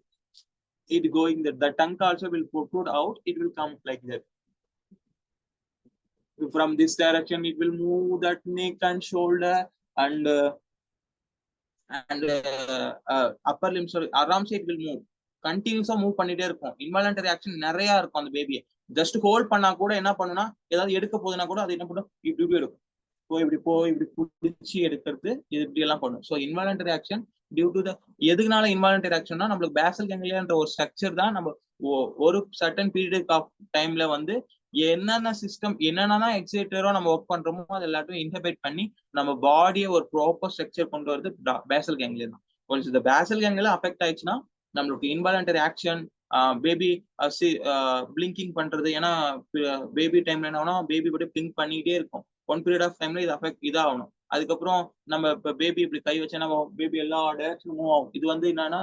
A: it going there. The tongue also will protrude out. It will come like that. From this direction, it will move that neck and shoulder and upper limb. Sorry, arms it will move. கண்டினியூஸா move பண்ணிட்டே இருக்கும். Involuntary action நிறைய இருக்கும். அந்த பேபியை just hold பண்ணா கூட என்ன பண்ணுனா, ஏதாவது எடுக்க போகுதுன்னா கூட அது என்ன பண்ணும், இப்படி எடுக்கும். இப்படி பிடிச்சி எடுக்கிறது, இது இப்படி எல்லாம் பண்ணும். So involuntary action due to the எதுக்குனால இன்வாலண்டரி ஆக்ஷன்னா, நம்மளுக்கு பேசல் கேங்லியான்ற ஒரு ஸ்ட்ரக்சர் தான் நம்ம ஒரு சர்டன் பீரியட் ஆஃப் டைம்ல வந்து என்னென்ன சிஸ்டம் என்னென்ன எக்ஸைட்டரோ நம்ம ஒர்க் பண்றோமோ அது எல்லாத்தையும் இன்ஹிபிட் பண்ணி நம்ம பாடியை ஒரு ப்ராப்பர் ஸ்ட்ரக்சர் கொண்டு வரது பேசல் கேங்லியா தான். ஒன்ஸ் இந்த பேசல் கேங்லியா அஃபெக்ட் ஆயிடுச்சுன்னா நம்மளுக்கு இன்வாலண்டரி ஆக்ஷன், பேபி பிளிங்கிங் பண்றது. ஏன்னா பேபி டைம்ல என்ன ஆகும், பேபி கூட பிளிங்க் பண்ணிக்கிட்டே இருக்கும். ஒன் பீரியட் ஆஃப் டைம்ல இது அஃபெக்ட் இதாகணும். அதுக்கப்புறம் நம்ம இப்ப பேபி இப்படி கை வச்சா நம்ம பேபி எல்லா டைரக்ஷனும் மூவ் ஆகும். இது வந்து என்னன்னா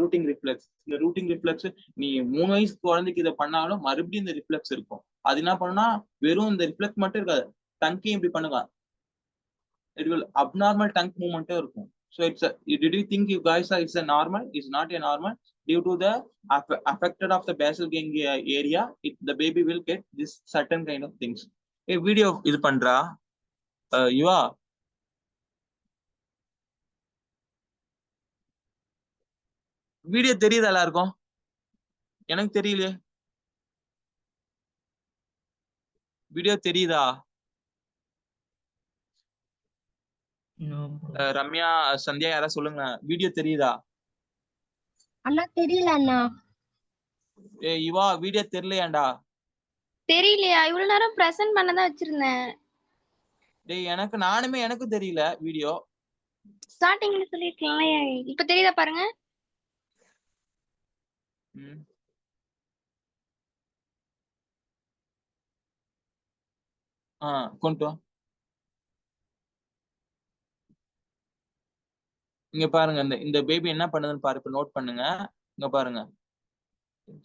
A: ரூட்டிங் ரிஃப்ளெக்ஸ். இந்த ரூட்டிங் ரிஃப்ளெக்ஸ் நீ 3 வயசு குழந்தைக்கு இதை பண்ணாலும் மறுபடியும் இந்த ரிஃப்ளெக்ஸ் இருக்கும். அது என்ன பண்ணுன்னா, வெறும் இந்த ரிஃப்ளெக்ஸ் மட்டும் இருக்காது, டங்கையும் இப்படி பண்ணுங்க. It will abnormal tongue movement இருக்கும். So did you think you guys are it's a normal? It's not a normal. Due to the affected of the basal ganglia area, the baby will get this certain kind of things. Hey, video இது பண்றா யுவா, video தெரியுதா எல்லாருக்கும்? எனக்கு தெரியலையே. Video தெரியுதா? ரம்யா, சந்தியா, யாரா சொல்லுங்க, video தெரியுதா?
B: அண்ணா தெரியல அண்ணா.
A: யுவா, வீடியோ தெரியலையாண்டா?
B: தெரியலையா? இவ்வளவு நேரம் பிரசன்ட் பண்ணதான் வச்சிருந்தேன்.
A: டேய் எனக்கும் தெரியல வீடியோ.
B: ஸ்டார்டிங்ல சொல்லிருக்கீங்களே, இப்ப தெரியுதா பாருங்க.
A: கொண்டு வா. இங்க பாருங்க, இந்த பேபி என்ன பண்ணுதுன்னு பாரு, இப்ப நோட் பண்ணுங்க. இங்க பாருங்க,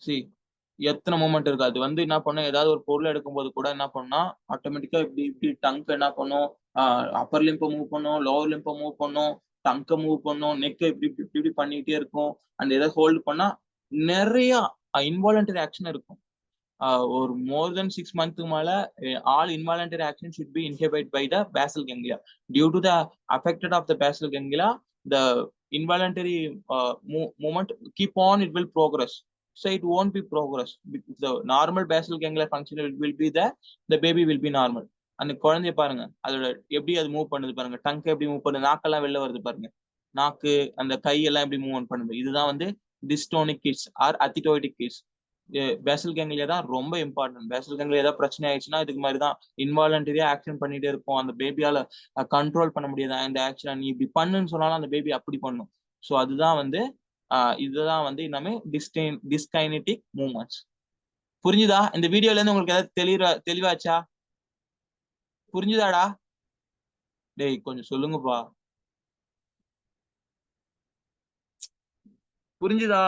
A: சி எத்தனை மூமெண்ட் இருக்கு. அது வந்து என்ன பண்ணும், ஏதாவது ஒரு பொருள் எடுக்கும் போது கூட என்ன பண்ணா ஆட்டோமேட்டிக்கா இப்படி டங்க் என்ன பண்ணும், அப்பர் லிம்ப மூவ் பண்ணும், லோவர் லிம்ப மூவ் பண்ணும், டங்க மூவ் பண்ணும், நெக்கை இப்படி பண்ணிட்டே இருக்கும். அந்த இதை ஹோல்ட் பண்ணா நிறைய இன்வாலண்டரி ஆக்ஷன் இருக்கும். ஒரு more than 6 months மேல all involuntary action should be inhibited by the basal ganglia. Due to the affected of the basal ganglia, the involuntary movement keep on, it will progress. So it won't be progress. The normal basal ganglia function will be there, the baby will be normal. அந்த குழந்தைய பாருங்க, அதோட எப்படி அது move பண்ணுது பாருங்க, tongue எப்படி move பண்ணுது, நாக்கெல்லாம் வெளில வருது பாருங்க, நாக்கு அந்த கையெல்லாம் எப்படி மூவ் பண்ணுது. இதுதான் வந்து dystonic kids or athetoid kids. Basal ganglia தான் ரொம்ப இம்பார்ட்டன்ட். பேசல் கேங்லியா ஏதாவது பிரச்சனை ஆயிடுச்சுன்னா இதுக்கு மாதிரி தான் இன்வாலண்டரியா ஆக்ஷன் பண்ணிட்டே இருக்கும். அந்த பேபியால கண்ட்ரோல் பண்ண முடியாது அந்த ஆக்ஷன். நீ இப்படி பண்ணுன்னு சொன்னாலும் அந்த பேபி அப்படி பண்ணும். ஸோ அதுதான் வந்து இதுதான் வந்து இன்னமே டிஸ்கைனடிக் மூவ்மெண்ட்ஸ். புரிஞ்சுதா? இந்த வீடியோல இருந்து உங்களுக்கு ஏதாவது தெளிவாச்சா? புரிஞ்சுதாடா? டேய் கொஞ்சம் சொல்லுங்கப்பா, புரிஞ்சுதா?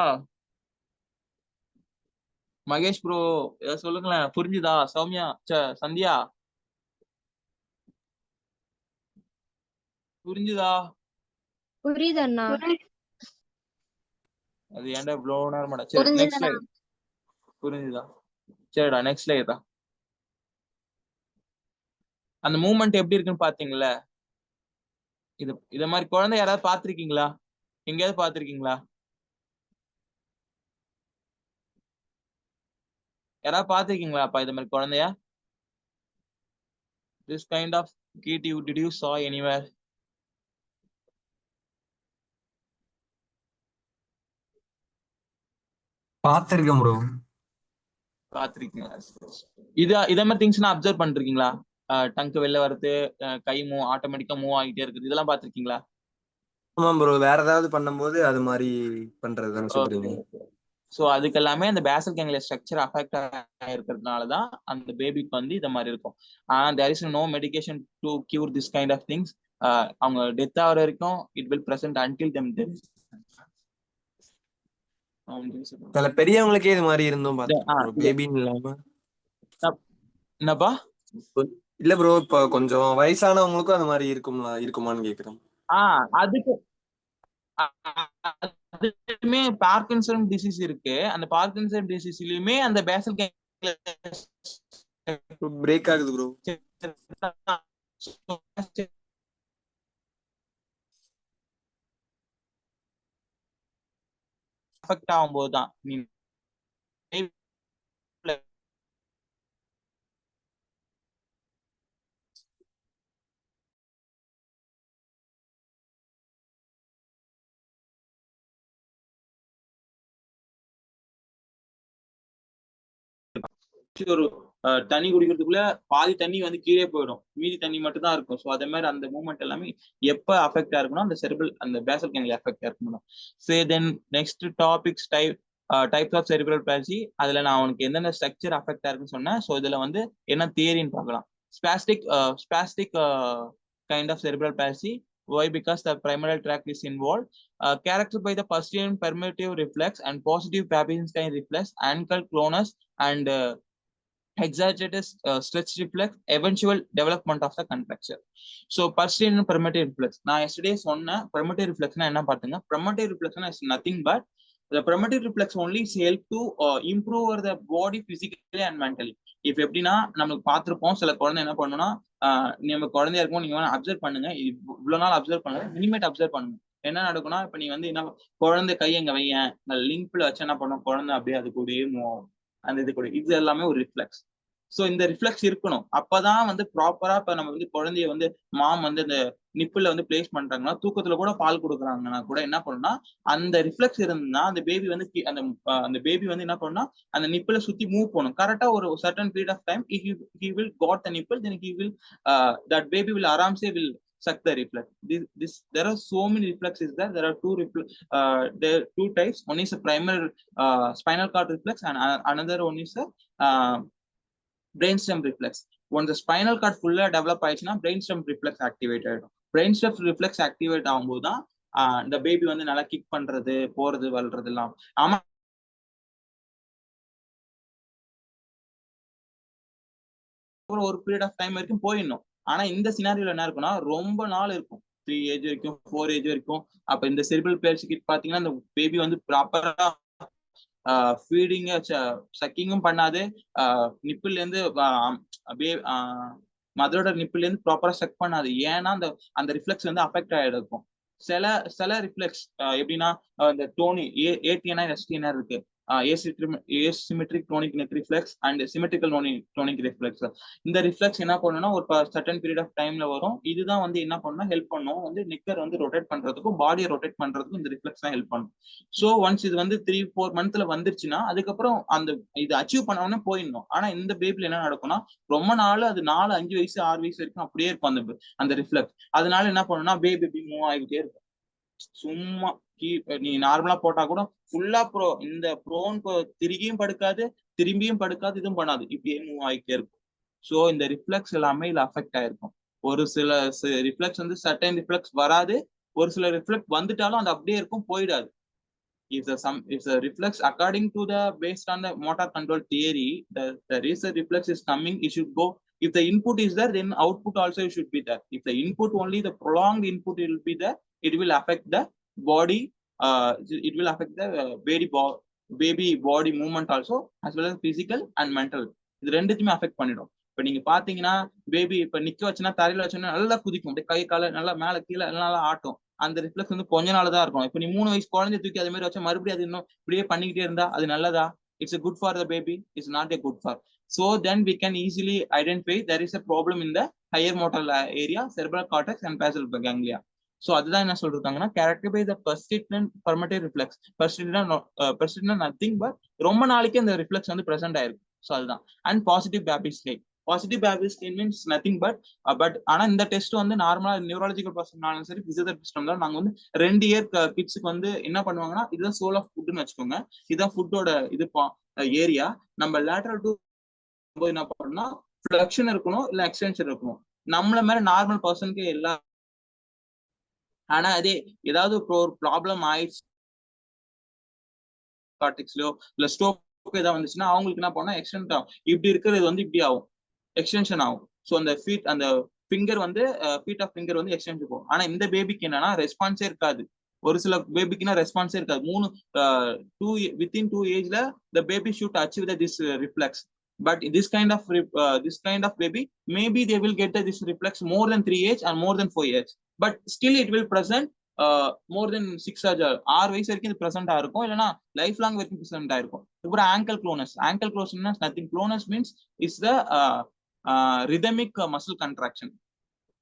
A: மகேஷ் ப்ரோ ஏதாவது சொல்லுங்களேன், புரிஞ்சுதா? சௌமியா, சந்தியா, புரிஞ்சுதா?
B: புரியுது அண்ணா.
A: அது ஏன்டா இவ்வளவு நேரமாடா? சரி நெக்ஸ்ட் ஸ்லைட். புரிஞ்சுதா? சரிடா, நெக்ஸ்ட் ஸ்லைட் தான். அந்த மூவ்மெண்ட் எப்படி இருக்குன்னு பாத்தீங்களா? இத மாதிரி குழந்தை யாராவது பாத்திருக்கீங்களா? எங்கேயாவது பாத்திருக்கீங்களா? யாராவது பாத்திருக்கீங்களா அப்பா இத மாதிரி குழந்தைய? This kind of kid did you saw anywhere?
C: பாத்திருக்கேன் ப்ரோ.
A: பாத்திருக்கீங்களா? இத மாதிரி திங்ஸ் அப்சர்வ் பண்ணிருக்கீங்களா? டங்க் வெளில வருது, கை மூவ் ஆட்டோமேட்டிக்கா மூவ் ஆகிட்டே இருக்குது, இதெல்லாம் பாத்திருக்கீங்களா?
C: ஆமா ப்ரோ, வேற ஏதாவது பண்ணும்போது அது மாதிரி பண்றதுன்னு சொல்றீங்க.
A: ஸோ அதுக்கு எல்லாமே அந்த பேசல் கேங்லியா ஸ்ட்ரக்சர் அஃபெக்ட் ஆயிருக்கிறதுனால தான் அந்த பேபிக்கு வந்து இந்த மாதிரி இருக்கும். There is no medication to cure this kind of things. அவங்க டெத் ஆகிற வரைக்கும் it will present until them death.
C: சில பெரியவங்களுக்கே இது மாதிரி இருந்தும் பாத்துருக்கோம், பேபின்னு இல்லாம.
A: என்னப்பா?
C: இல்ல ப்ரோ, இப்ப கொஞ்சம் வயசானவங்களுக்கும் அந்த மாதிரி இருக்குமான்னு கேக்குறேன்.
A: அதுக்கு அதுமே பார்க்கின்சன் டிசீஸ் இருக்கு. அந்த பார்க்கின்சன் டிசீஸ்லயுமே அந்த பேசல்
C: பிரேக் ஆகுது ப்ரோ.
A: அஃபெக்ட் ஆகும்போது தான் நீ ஒரு தண்ணி குடிக்கிறதுக்குள்ள பாதி தண்ணி வந்து கீழே போயிடும், மீதி தண்ணி மட்டும் தான் இருக்கும். ஸோ அதே மாதிரி அந்த மூவ்மெண்ட் எல்லாமே எப்ப அஃபெக்ட் ஆயிருக்கணும், அந்த செரிபிரல் அந்த பேசல் கேங்லியா அஃபெக்ட் ஆயிருக்கணும். Say then next topics types of cerebral palsy. அதுல நான் உனக்கு எந்தெந்த ஸ்ட்ரக்சர் அஃபெக்ட் ஆயிருக்குன்னு சொன்னேன். ஸோ இதுல வந்து என்ன தியரின்னு பார்க்கலாம். Spastic kind of cerebral palsy. Why? Because the primary tract is involved, characterized by the posterior permeative reflex and positive Babinskian reflex, ankle clonus, and exaggerated stretch reflex, eventual development of the contracture. So posterior permeative reflex, நான் yesterday சொன்ன permeative reflex என்ன பாத்துங்க. Permeative reflex is nothing but the permeative reflex only help to improve the body physically and mentally. இப்ப எப்படின்னா நமக்கு பார்த்திருப்போம், சில குழந்தை என்ன பண்ணணும்னா நம்ம குழந்தையா இருக்கும், நீங்க அப்சர்வ் பண்ணுங்க, இவ்வளவு நாள் அப்சர்வ் பண்ணுங்க, இனிமேட் அப்சர்வ் பண்ணுங்க. என்ன நடக்கும்னா இப்ப நீ வந்து என்ன குழந்தை கை எங்க வையன் லிங்க்ல வச்சு என்ன பண்ணும், குழந்தை அப்படியே அது கூடயே அந்த இது கூட, இது எல்லாமே ஒரு ரிஃப்ளெக்ஸ். சோ இந்த ரிஃப்ளெக்ஸ் இருக்கணும், அப்பதான் வந்து ப்ராப்பரா இப்ப நம்ம வந்து குழந்தைய வந்து மாம் வந்து இந்த நிப்பிள்ல வந்து பிளேஸ் பண்றாங்கன்னா, தூக்கத்துல கூட பால் கொடுக்குறாங்கன்னா கூட என்ன பண்ணும்னா அந்த ரிஃப்ளெக்ஸ் இருந்தா அந்த பேபி வந்து அந்த பேபி வந்து என்ன பண்ணும்னா அந்த நிப்பிள சுத்தி மூவ் பண்ணும். கரெக்டா ஒரு certain period of time he will got the nipple, then he will that baby will aramse will suck the reflex. There are so many reflexes there are there are two types. One is a primary spinal cord reflex and another one is a brainstem reflex. Once the spinal cord full develop ஆயிடுச்சுன்னா brainstem reflex activate ஆயிடும். brainstem reflex activate ஆகும்போது தான் இந்த baby வந்து நல்லா kick பண்றது, போறது, வளர்றது எல்லாம். ஆமா, ஒரு பீரியட் ஆஃப் டைம் வரைக்கும் போயிடணும். ஆனா இந்த சினாரியோல என்ன இருக்குன்னா ரொம்ப நாள் இருக்கும், 3 ஏஜ் வரைக்கும், 4 ஏஜ் வரைக்கும். அப்ப இந்த செரிபிரல் பால்சி கிட் பாத்தீங்கன்னா இந்த பேபி வந்து ப்ராப்பரா ஃபீடிங் சக்கிங்கும் பண்ணாது, நிப்பிள்ல இருந்து மதரோட நிப்பிள்ல இருந்து ப்ராப்பரா செக் பண்ணாது. ஏன்னா அந்த ரிஃப்ளெக்ஸ் வந்து அஃபெக்ட் ஆயிடும். சில ரிஃப்ளெக்ஸ் எப்படின்னா இந்த டோனி ஏடிஎன்ஆர் எஸ்டிஎன்ஆர் இருக்கு, asymmetric tonic neck reflex and symmetrical tonic reflex. இந்த ரிஃப்ளெக்ஸ் என்ன பண்ணணும்னா ஒரு சர்டன் பீரியட் ஆஃப் டைம்ல வரும். இதுதான் வந்து என்ன பண்ணணும்னா ஹெல்ப் பண்ணும், வந்து நிக்கர் வந்து ரொட்டேட் பண்றதுக்கும் பாடியை ரொட்டேட் பண்றதுக்கும் இந்த ரிஃப்ளெக்ஸ் தான் ஹெல்ப் பண்ணும். ஸோ ஒன்ஸ் இது வந்து 3-4 மந்த்ல வந்துருச்சுன்னா அதுக்கப்புறம் அந்த இது அச்சீவ் பண்ணவொடனே போயிடணும். ஆனா இந்த பேபில என்ன நடக்கும்னா ரொம்ப நாள் அது 4-5 வயசு 6 வயசு வரைக்கும் அப்படியே இருக்கும் அந்த ரிஃப்ளெக்ஸ். அதனால என்ன பண்ணணும்னா பேபி மூவ் ஆகிட்டே இருக்கும். சும்மா நீ நார்மலா போட்டா கூட ஃபுல்லா இந்த ப்ரோன் திரும்பியும் படுக்காது, இதுவும் பண்ணாது, இப்படியே மூவ் ஆகிட்டே இருக்கும். சோ இந்த ரிஃப்ளெக்ஸ் எல்லாமே இதுல அஃபெக்ட் ஆயிருக்கும். ஒரு சில ரிஃப்ளெக்ஸ் வந்து சர்டன் ரிஃப்ளெக்ஸ் வராது, ஒரு சில ரிஃப்ளெக்ஸ் வந்துட்டாலும் அது அப்படியே இருக்கும், போயிடாது. If the reflex according to the based on the motor control theory, the reason reflex is coming, it should go. If the input is there, then output also should be there. If the input only the prolonged input will be there, it will affect the body, it will affect the baby body movement also, as well as physical and mental. இது ரெண்டுத்தையுமே affect பண்ணிடும். இப்ப நீங்க பாத்தீங்கன்னா baby இப்ப நிக்க வச்சுன்னா தரையில வச்சோன்னா நல்லா குதிக்கும், அப்படியே கை கால நல்லா மேல கீழே நல்லா ஆட்டும். அந்த ரிஃப்ளெக்ஸ் வந்து கொஞ்ச நாள் தான் இருக்கும். இப்ப நீ 3 வயசு குழந்தை தூக்கி அது மாதிரி வச்சா மறுபடியும் அது இன்னும் இப்படியே பண்ணிக்கிட்டே இருந்தா அது நல்லதா? It's a good for the baby, it's not a good for. So then we can easily identify there is a problem in the higher motor area, cerebral cortex and basal ganglia. So அதுதான் என்ன சொல்றாங்கன்னா characterized by the persistent permanent reflex. Persistent nothing but ரொம்ப நாளைக்கு அந்த reflex வந்து present ஆயிருக்கு. So அதுதான். And positive payable state. Positive payable state means nothing but ஆனா இந்த டெஸ்ட் வந்து நார்மலா நியூரலாஜிக்கல் பர்சனாலும் சரி பிசியோதெரபிஸ்ட் நாங்க வந்து 2 இயர் கிட்ஸுக்கு வந்து என்ன பண்ணுவாங்கன்னா இதுதான் சோல் ஆஃப் ஃபுட்னு வச்சுக்கோங்க. இதுதான் ஃபுட்டோட இது ஏரியா. நம்ம லேட்டரல் டு என்ன பண்ணோம்னா ஃபிளெக்ஷன் இருக்கணும் இல்ல எக்ஸ்டென்ஷன் இருக்கணும். நம்மள மாதிரி நார்மல் பர்சனுக்கு எல்லா ஆனா அதே ஏதாவது ஒரு ப்ராப்ளம் ஆயிடுச்சு கார்டெக்ஸ்லயோ இல்ல ஸ்டோக் ஏதாவது வந்துச்சுன்னா அவங்களுக்கு என்ன பண்ணா எக்ஸ்டென்ட் ஆகும். இப்படி இருக்கிறது வந்து இப்படி ஆகும், எக்ஸ்டென்ஷன் ஆகும். ஸோ அந்த அந்த ஃபிங்கர் வந்து ஃபீட் ஆஃப் ஃபிங்கர் வந்து எக்ஸ்டென்ஷன் போகும். ஆனா இந்த பேபிக்கு என்னன்னா ரெஸ்பான்ஸே இருக்காது. ஒரு சில பேபிக்குன்னா ரெஸ்பான்ஸே இருக்காது. வித்தின் 2 ஏஜ்ல the baby should achieve this reflex. But this kind of baby maybe they will get this reflex more than 3 age and more than 4 years. But still it will present more than 6 or 6 வயசு வரைக்கும் இது பிரசன்டா இருக்கும், இல்லைன்னா life long வரைக்கும் present ஆயிருக்கும். இப்போ angle glowness. Angle glowness nothing. Glowness means is the rhythmic muscle contraction.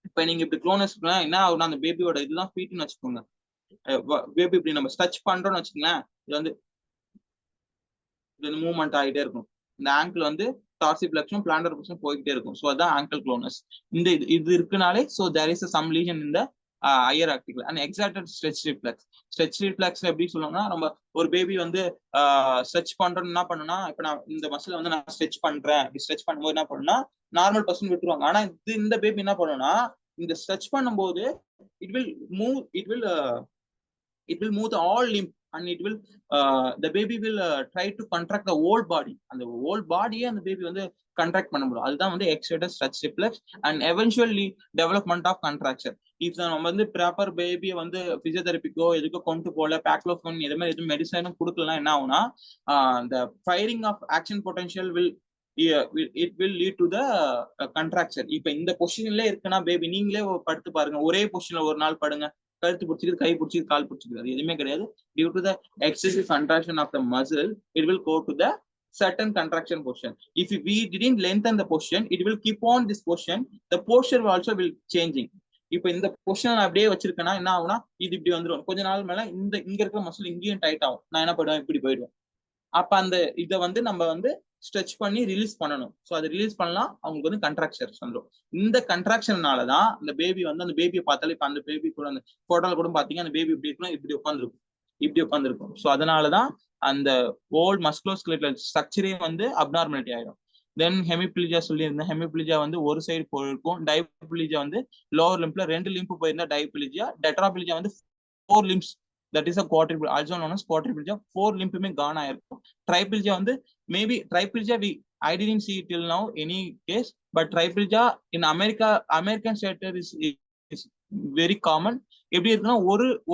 A: இப்ப நீங்க இப்படி க்ளோனஸ் என்ன ஆகும்னா அந்த பேபியோட இதுதான் ஃபீட்னு வச்சுக்கோங்க. பேபி இப்படி நம்ம ஸ்ட்ரெச் பண்றோம்னு வச்சுக்கோங்களேன், இது வந்து மூவ்மெண்ட் ஆகிட்டே இருக்கும். இந்த ஆங்கிள் வந்து டார்சிஃப்ளெக்ஷன் பிளான்டர் ஃப்ளெக்ஷன் போயிட்டே இருக்கும். ஸோ அதான் ஆங்கிள் க்ளோனஸ். இந்த இது இருக்குனாலே so there is some lesion இந்த higher active and exaggerated stretch reflex. Stretch reflex எப்படி சொல்லுவாங்கன்னா நம்ம ஒரு பேபி வந்து ஸ்ட்ரெச் பண்றோம்னு என்ன பண்ணுன்னா இப்ப நான் இந்த மசில வந்து நான் ஸ்ட்ரெச் பண்றேன், இப்படி ஸ்ட்ரெச் பண்ணும்போது என்ன பண்ணுன்னா நார்மல் பர்சன் விட்டுருவாங்க. ஆனா இந்த பேபி என்ன பண்ணுன்னா இந்த ஸ்ட்ரெச் பண்ணும்போது it will move the all limb and it will the baby will try to contract the whole body. And the whole body and the baby வந்து contract பண்ண முடியும். அதுதான் வந்து extended stretch reflex and eventually development of contraction. if நம்ம வந்து proper பேபியை வந்து பிசியோதெரபிக்கோ எதுக்கோ கொண்டு போல பேக்லோஃபோன் இது மாதிரி எதுவும் மெடிசனும் கொடுக்கலாம், என்ன ஆகும்னா the firing of action potential will it will lead to the contraction. இப்ப இந்த பொசிஷன்ல இருக்குன்னா பேபி நீங்களே படுத்து பாருங்க, ஒரே பொசிஷன்ல ஒரு நாள் படுங்க, கழுத்து பிடிச்சிக்குது, கை பிடிச்சிது, கால் பிடிச்சிக்குது, அது எதுவுமே கிடையாது. Due to the excessive contraction of the muscle it will go to the certain contraction position. If we didn't lengthen the position, it will keep on this position. The posture also will changing. இப்ப இந்த position அப்படியே வச்சிருக்கேன்னா என்ன ஆகும்னா இது இப்படி வந்துடும். கொஞ்ச நாள் மேல இங்க இருக்கிற மசில் இங்கேயும் டைட் ஆகும். நான் என்ன பண்ணுவேன், இப்படி போயிடுவேன். அப்ப அந்த இதை வந்து நம்ம வந்து ஸ்ட்ரெச் பண்ணி ரிலீஸ் பண்ணணும். ஸோ அதை ரிலீஸ் பண்ணலாம், அவங்களுக்கு வந்து கன்ட்ராக்ஷன்ஸ் வந்துடும். இந்த கன்ட்ராக்ஷன்னாலதான் அந்த பேபி வந்து அந்த பேபியை பார்த்தாலே இப்ப அந்த பேபி கூட அந்த போட்டோல கூட பாத்தீங்க அந்த பேபி இப்படி இருக்கணும், இப்படி உட்காந்துருக்கும். ஸோ அதனாலதான் அந்த ஓல்ட் மஸ்குலோஸ்கெலட்டல் ஸ்ட்ரக்சரே வந்து அப்நார்மாலிட்டி ஆயிடும். தென் ஹெமிப்ளிஜியா சொல்லியிருந்தேன். ஹெமிப்ளிஜியா வந்து ஒரு சைடு போயிருக்கும். டைப்ளிஜியா வந்து லோவர் லிம்ப்ல 2 லிம்ப் போயிருந்தா டைப்ளிஜியா. டெட்ராப்ளிஜியா வந்து 4 லிம்ப்ஸ், that is a quadriplegia, also known as quadriplegia. 4 லிம்புமே Khan ஆயிருக்கும். ட்ரைப்ளிஜியா வந்து maybe ட்ரைப்ளிஜியா I didn't see it till now any case, but triplegia in American status is very common. எப்படி இருக்குன்னா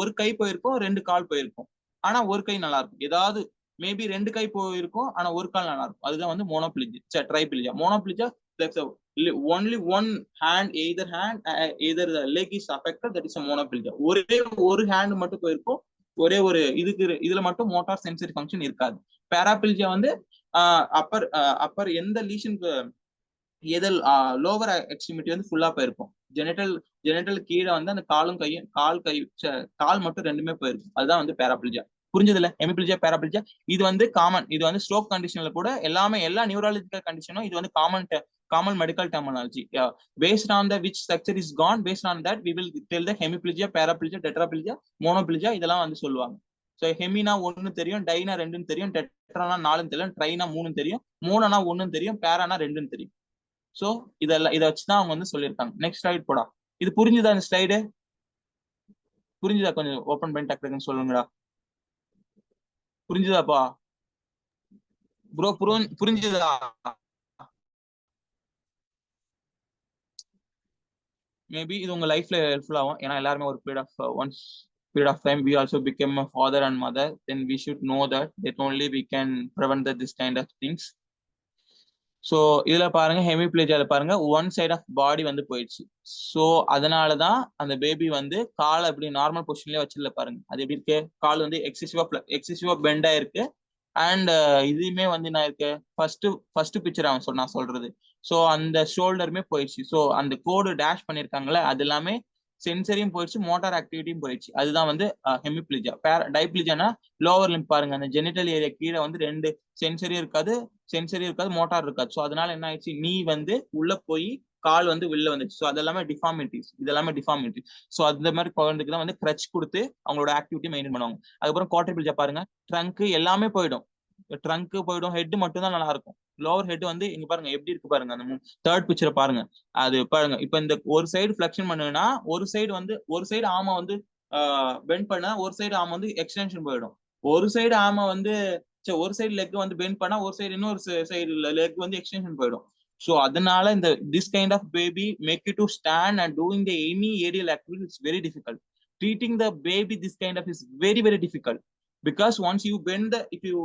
A: ஒரு கை போயிருக்கும், 2 கால் போயிருக்கும், ஆனா ஒரு கை நல்லா இருக்கும். ஏதாவது மேபி 2 கை போயிருக்கும் ஆனா ஒரு கால் நல்லா இருக்கும். அதுதான் வந்து மோனோப்ளிஜியா, ட்ரைப்ளிஜியா. மோனோப்ளிஜியா only one hand, either the leg is affected, that is a monoplegia. ஒரு ஹேண்ட் மட்டும் போயிருக்கும், ஒரே ஒரு இதுல மட்டும் மோட்டார் சென்சரி ஃபங்க்ஷன் இருக்காது. பேராப்ளிஜியா வந்து அப்பர் எந்த லீஷனுக்கு எதில் லோவர் எக்ஸ்ட்ரிமிட்டி வந்து ஃபுல்லா போயிருக்கும். ஜெனட்டல் கீழே வந்து அந்த காலும் கையும் கால் மட்டும் 2மே போயிருக்கும். அதுதான் வந்து பேராப்ளிஜியா. புரிஞ்சதுல? ஹெமிப்ளிஜியா, பேராப்ளிஜியா இது வந்து காமன். இது வந்து ஸ்ட்ரோக் கண்டிஷன்ல கூட எல்லா நியூரலாஜிக்கல் கண்டிஷனும் இது வந்து common medical terminology. Based on the which structure is gone, based on that we will tell the hemiplegia, paraplegia, tetraplegia, monoplegia இதெல்லாம் வந்து சொல்லுவாங்க. ஸோ ஹெமினா 1 தெரியும், டைனா 2 தெரியும், டெட்ரானா 4 தெரியும், ட்ரைனா 3 தெரியும், மோனோனா 1 தெரியும், பேரானா 2 தெரியும். ஸோ இதை வச்சுதான் அவங்க வந்து சொல்லியிருக்காங்க. நெக்ஸ்ட் ஸ்லைட் போடா. இது புரிஞ்சுதா? இந்த ஸ்லைடு புரிஞ்சுதா? கொஞ்சம் ஓபன் பண்ணி டக்குன்னு சொல்லுங்கடா. புரிஞ்சுதாப்பா ப்ரோ? புரிஞ்சுதா? மேபி இது உங்க லைஃப்ல ஹெல்ப்ஃபுல் ஆகும். ஏன்னா எல்லாருமே ஒரு period of time we also become a father and mother, then we should know that only we can prevent this kind of things. So இதுல பாருங்க ஹெமிப்ளேஜியால பாருங்க ஒன் சைட் ஆஃப் பாடி வந்து போயிடுச்சு. ஸோ அதனாலதான் அந்த பேபி வந்து காலை அப்படி நார்மல் பொசிஷன்லயே வச்சிடல பாருங்க. அது எப்படி இருக்கு, கால் வந்து எக்ஸசிவா பெண்டா இருக்கு. அண்ட் இதுவுமே வந்து என்ன இருக்கு, ஃபர்ஸ்ட் பிக்சர் நான் சொல்றது. ஸோ அந்த ஷோல்டருமே போயிடுச்சு. ஸோ அந்த கோடு டேஷ் பண்ணிருக்காங்கல்ல, அது எல்லாமே சென்சரியும் போயிடுச்சு, மோட்டார் ஆக்டிவிட்டியும் போயிடுச்சு. அதுதான் வந்து ஹெமிப்ளிஜியா. டைப்ளிஜியானா லோவர் லிம்ப் பாருங்க, அந்த ஜெனிட்டல் ஏரியா கீழே வந்து 2 சென்சரியும் இருக்காது, மோட்டார் இருக்காது. ஸோ அதனால என்ன ஆயிடுச்சு, நீ வந்து உள்ள போய் கால் வந்து வெளில வந்துச்சு. ஸோ அதெல்லாமே டிஃபார்மிட்டிஸ், இதெல்லாமே டிஃபார்மிட்டி. ஸோ அந்த மாதிரி குழந்தைக்கு தான் வந்து கிரச் கொடுத்து அவங்களோட ஆக்டிவிட்டி மெயின்டைன் பண்ணுவாங்க. அதுக்கப்புறம் குவாட்ரிபிள்ஜியா பாருங்க, ட்ரங்க் எல்லாமே போயிடும், ட்ரங்க் போயிடும், ஹெட் மட்டும் தான் நல்லா இருக்கும். லோவர் ஹெட் வந்து இங்க பாருங்க எப்படி இருக்கு பாருங்க, அந்த தேர்ட் பிக்சரை பாருங்க. அது பாருங்க, இப்ப இந்த ஒரு சைடு ஃபிளெக்ஷன் பண்ணுனா ஒரு சைடு ஆமா வந்து பெண்ட் பண்ணா ஒரு சைடு ஆமா வந்து எக்ஸ்டென்ஷன் போயிடும். ஒரு சைடு ஆமா வந்து ஒரு சைடு லெக் வந்து பெண்ட் பண்ணா ஒரு சைடு இன்னொரு சைடு லெக் வந்து எக்ஸ்டென்ஷன் போயிடும். ஸோ அதனால இந்த this kind of baby make you to stand and doing the any aerial activity is very difficult. Treating the baby this kind of is very very difficult, because once you bend the, if you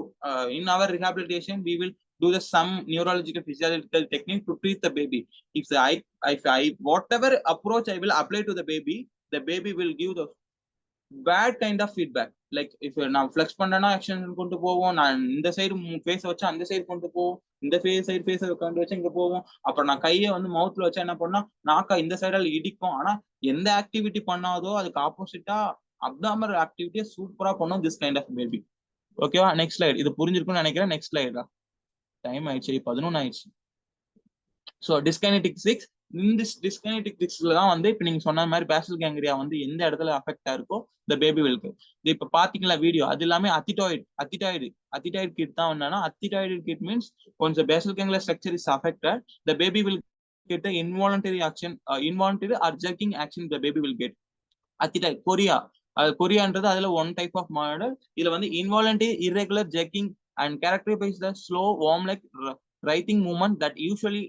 A: in our rehabilitation we will do the some neurological physiological technique to treat the baby. If I whatever approach I will apply to the baby will give the bad kind of feedback. Like if நான் flex பண்ணனா extension கொண்டு போவோம், நான் இந்த side face வச்சா அந்த side கொண்டு போவோம், இந்த ஃபேஸ் உட்காந்து வச்சு இங்க போவோம். அப்புறம் நான் கையை வந்து மவுத்ல வச்சா என்ன பண்ணா நாக்கா இந்த சைடால இடிக்கும். ஆனா எந்த ஆக்டிவிட்டி பண்ணாதோ அதுக்கு ஆப்போசிட்டா அப்டாமல் ஆக்டிவிட்டியை சூப்பரா பண்ணும் திஸ் கைண்ட் ஆஃப் பேபி. ஓகேவா, நெக்ஸ்ட் ஸ்லைட். இது புரிஞ்சிருக்கும்னு நினைக்கிறேன். நெக்ஸ்ட் ஸ்லைடா, டைம் ஆயிடுச்சு, 11 ஆயிடுச்சு. ஸோ டிஸ்கைனடிக் 6, இந்த டிஸ்கைனடிக் 6ல தான் வந்து இப்ப நீங்க சொன்ன மாதிரி பேசல் கேங்க்ரியா வந்து எந்த இடத்துல அஃபெக்ட் ஆயிருக்கோ இந்த பேபி வில்க்கு. இது இப்ப பாத்தீங்களா வீடியோ, அது எல்லாமே அத்திடாய்டு கிட் தான். என்னன்னா athetoid kid means once the basal ganglia structure is affected, the baby will get the involuntary or jerking action the baby will get. அத்திடாய்டு கொரியான்றது அதுல ஒன் டைப் ஆஃப் மாடல். இதுல வந்து involuntary irregular jerking and characterized the slow warm like writhing movement that usually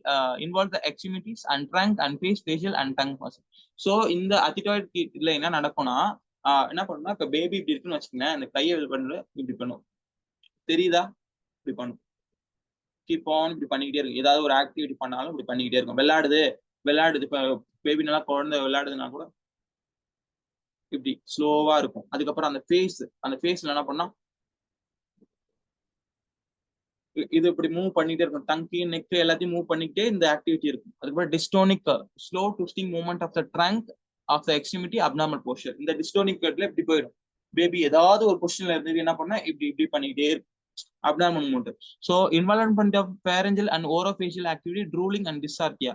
A: involve the extremities and trunk and face, facial and tongue muscle. So இந்த அத்திடாய்டு கிட்ல என்ன நடக்கும்னா என்ன பண்ணும்னா, இப்ப baby இப்படி இருக்குன்னு வச்சுக்கோங்க, அந்த கையை இப்படி பண்ணும், தெரியுதா, இப்படி பண்ணும், கீப் ஆன் இப்படி பண்ணிக்கிட்டே இருக்கும். ஏதாவது ஒரு ஆக்டிவிட்டி பண்ணாலும் இப்படி பண்ணிக்கிட்டே இருக்கும். விளையாடுது இப்ப பேபி நல்லா குழந்தை விளையாடுதுன்னா கூட இப்படி ஸ்லோவா இருக்கும். அதுக்கப்புறம் அந்த ஃபேஸ்ல என்ன பண்ணா இது இப்படி மூவ் பண்ணிட்டே இருக்கும், டங்கி நெக் எல்லாத்தையும் மூவ் பண்ணிக்கிட்டே இந்த ஆக்டிவிட்டி இருக்கும். அதுக்கப்புறம் dystonic slow twisting movement of the trunk of the extremity abnormal posture. இந்த டிஸ்டோனிக் இப்படி போயிடும். பேபி ஏதாவது ஒரு பொசிஷன்ல இருந்து என்ன பண்ணா இப்படி பண்ணிக்கிட்டே இருக்கும், abnormal movement. So involvement of pharyngeal and orofacial activity, drooling and dysarthria.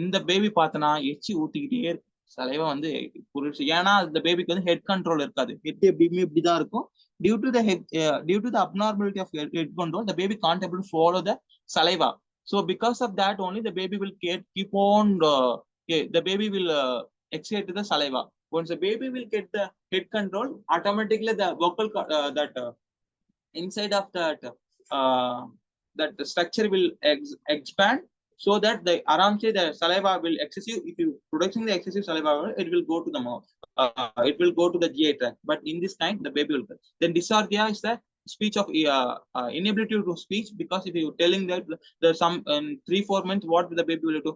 A: இந்த பேபி பார்த்தனா எச்சி ஊத்திக்கிட்டே இருக்கும், சலைவா வந்து புரிச்சு. ஏன்னா இந்த பேபிக்கு வந்து ஹெட் கண்ட்ரோல் இருக்காது, ஹெட் எப்படியுமே இப்படிதான் இருக்கும். Due to the abnormality of head control, the baby can't able to swallow the saliva. So because of that only the baby will keep on the baby will excrete the saliva. Once the baby will get the head control, automatically the vocal inside of that structure will expand, so that the saliva will excessive. If you producing the excessive saliva, it will go to the mouth. It will go to the GI tract. But in this time, the baby will. Then dysarthria is the speech of inability to speech, because if you telling that there's some 3-4 months, what the baby will do?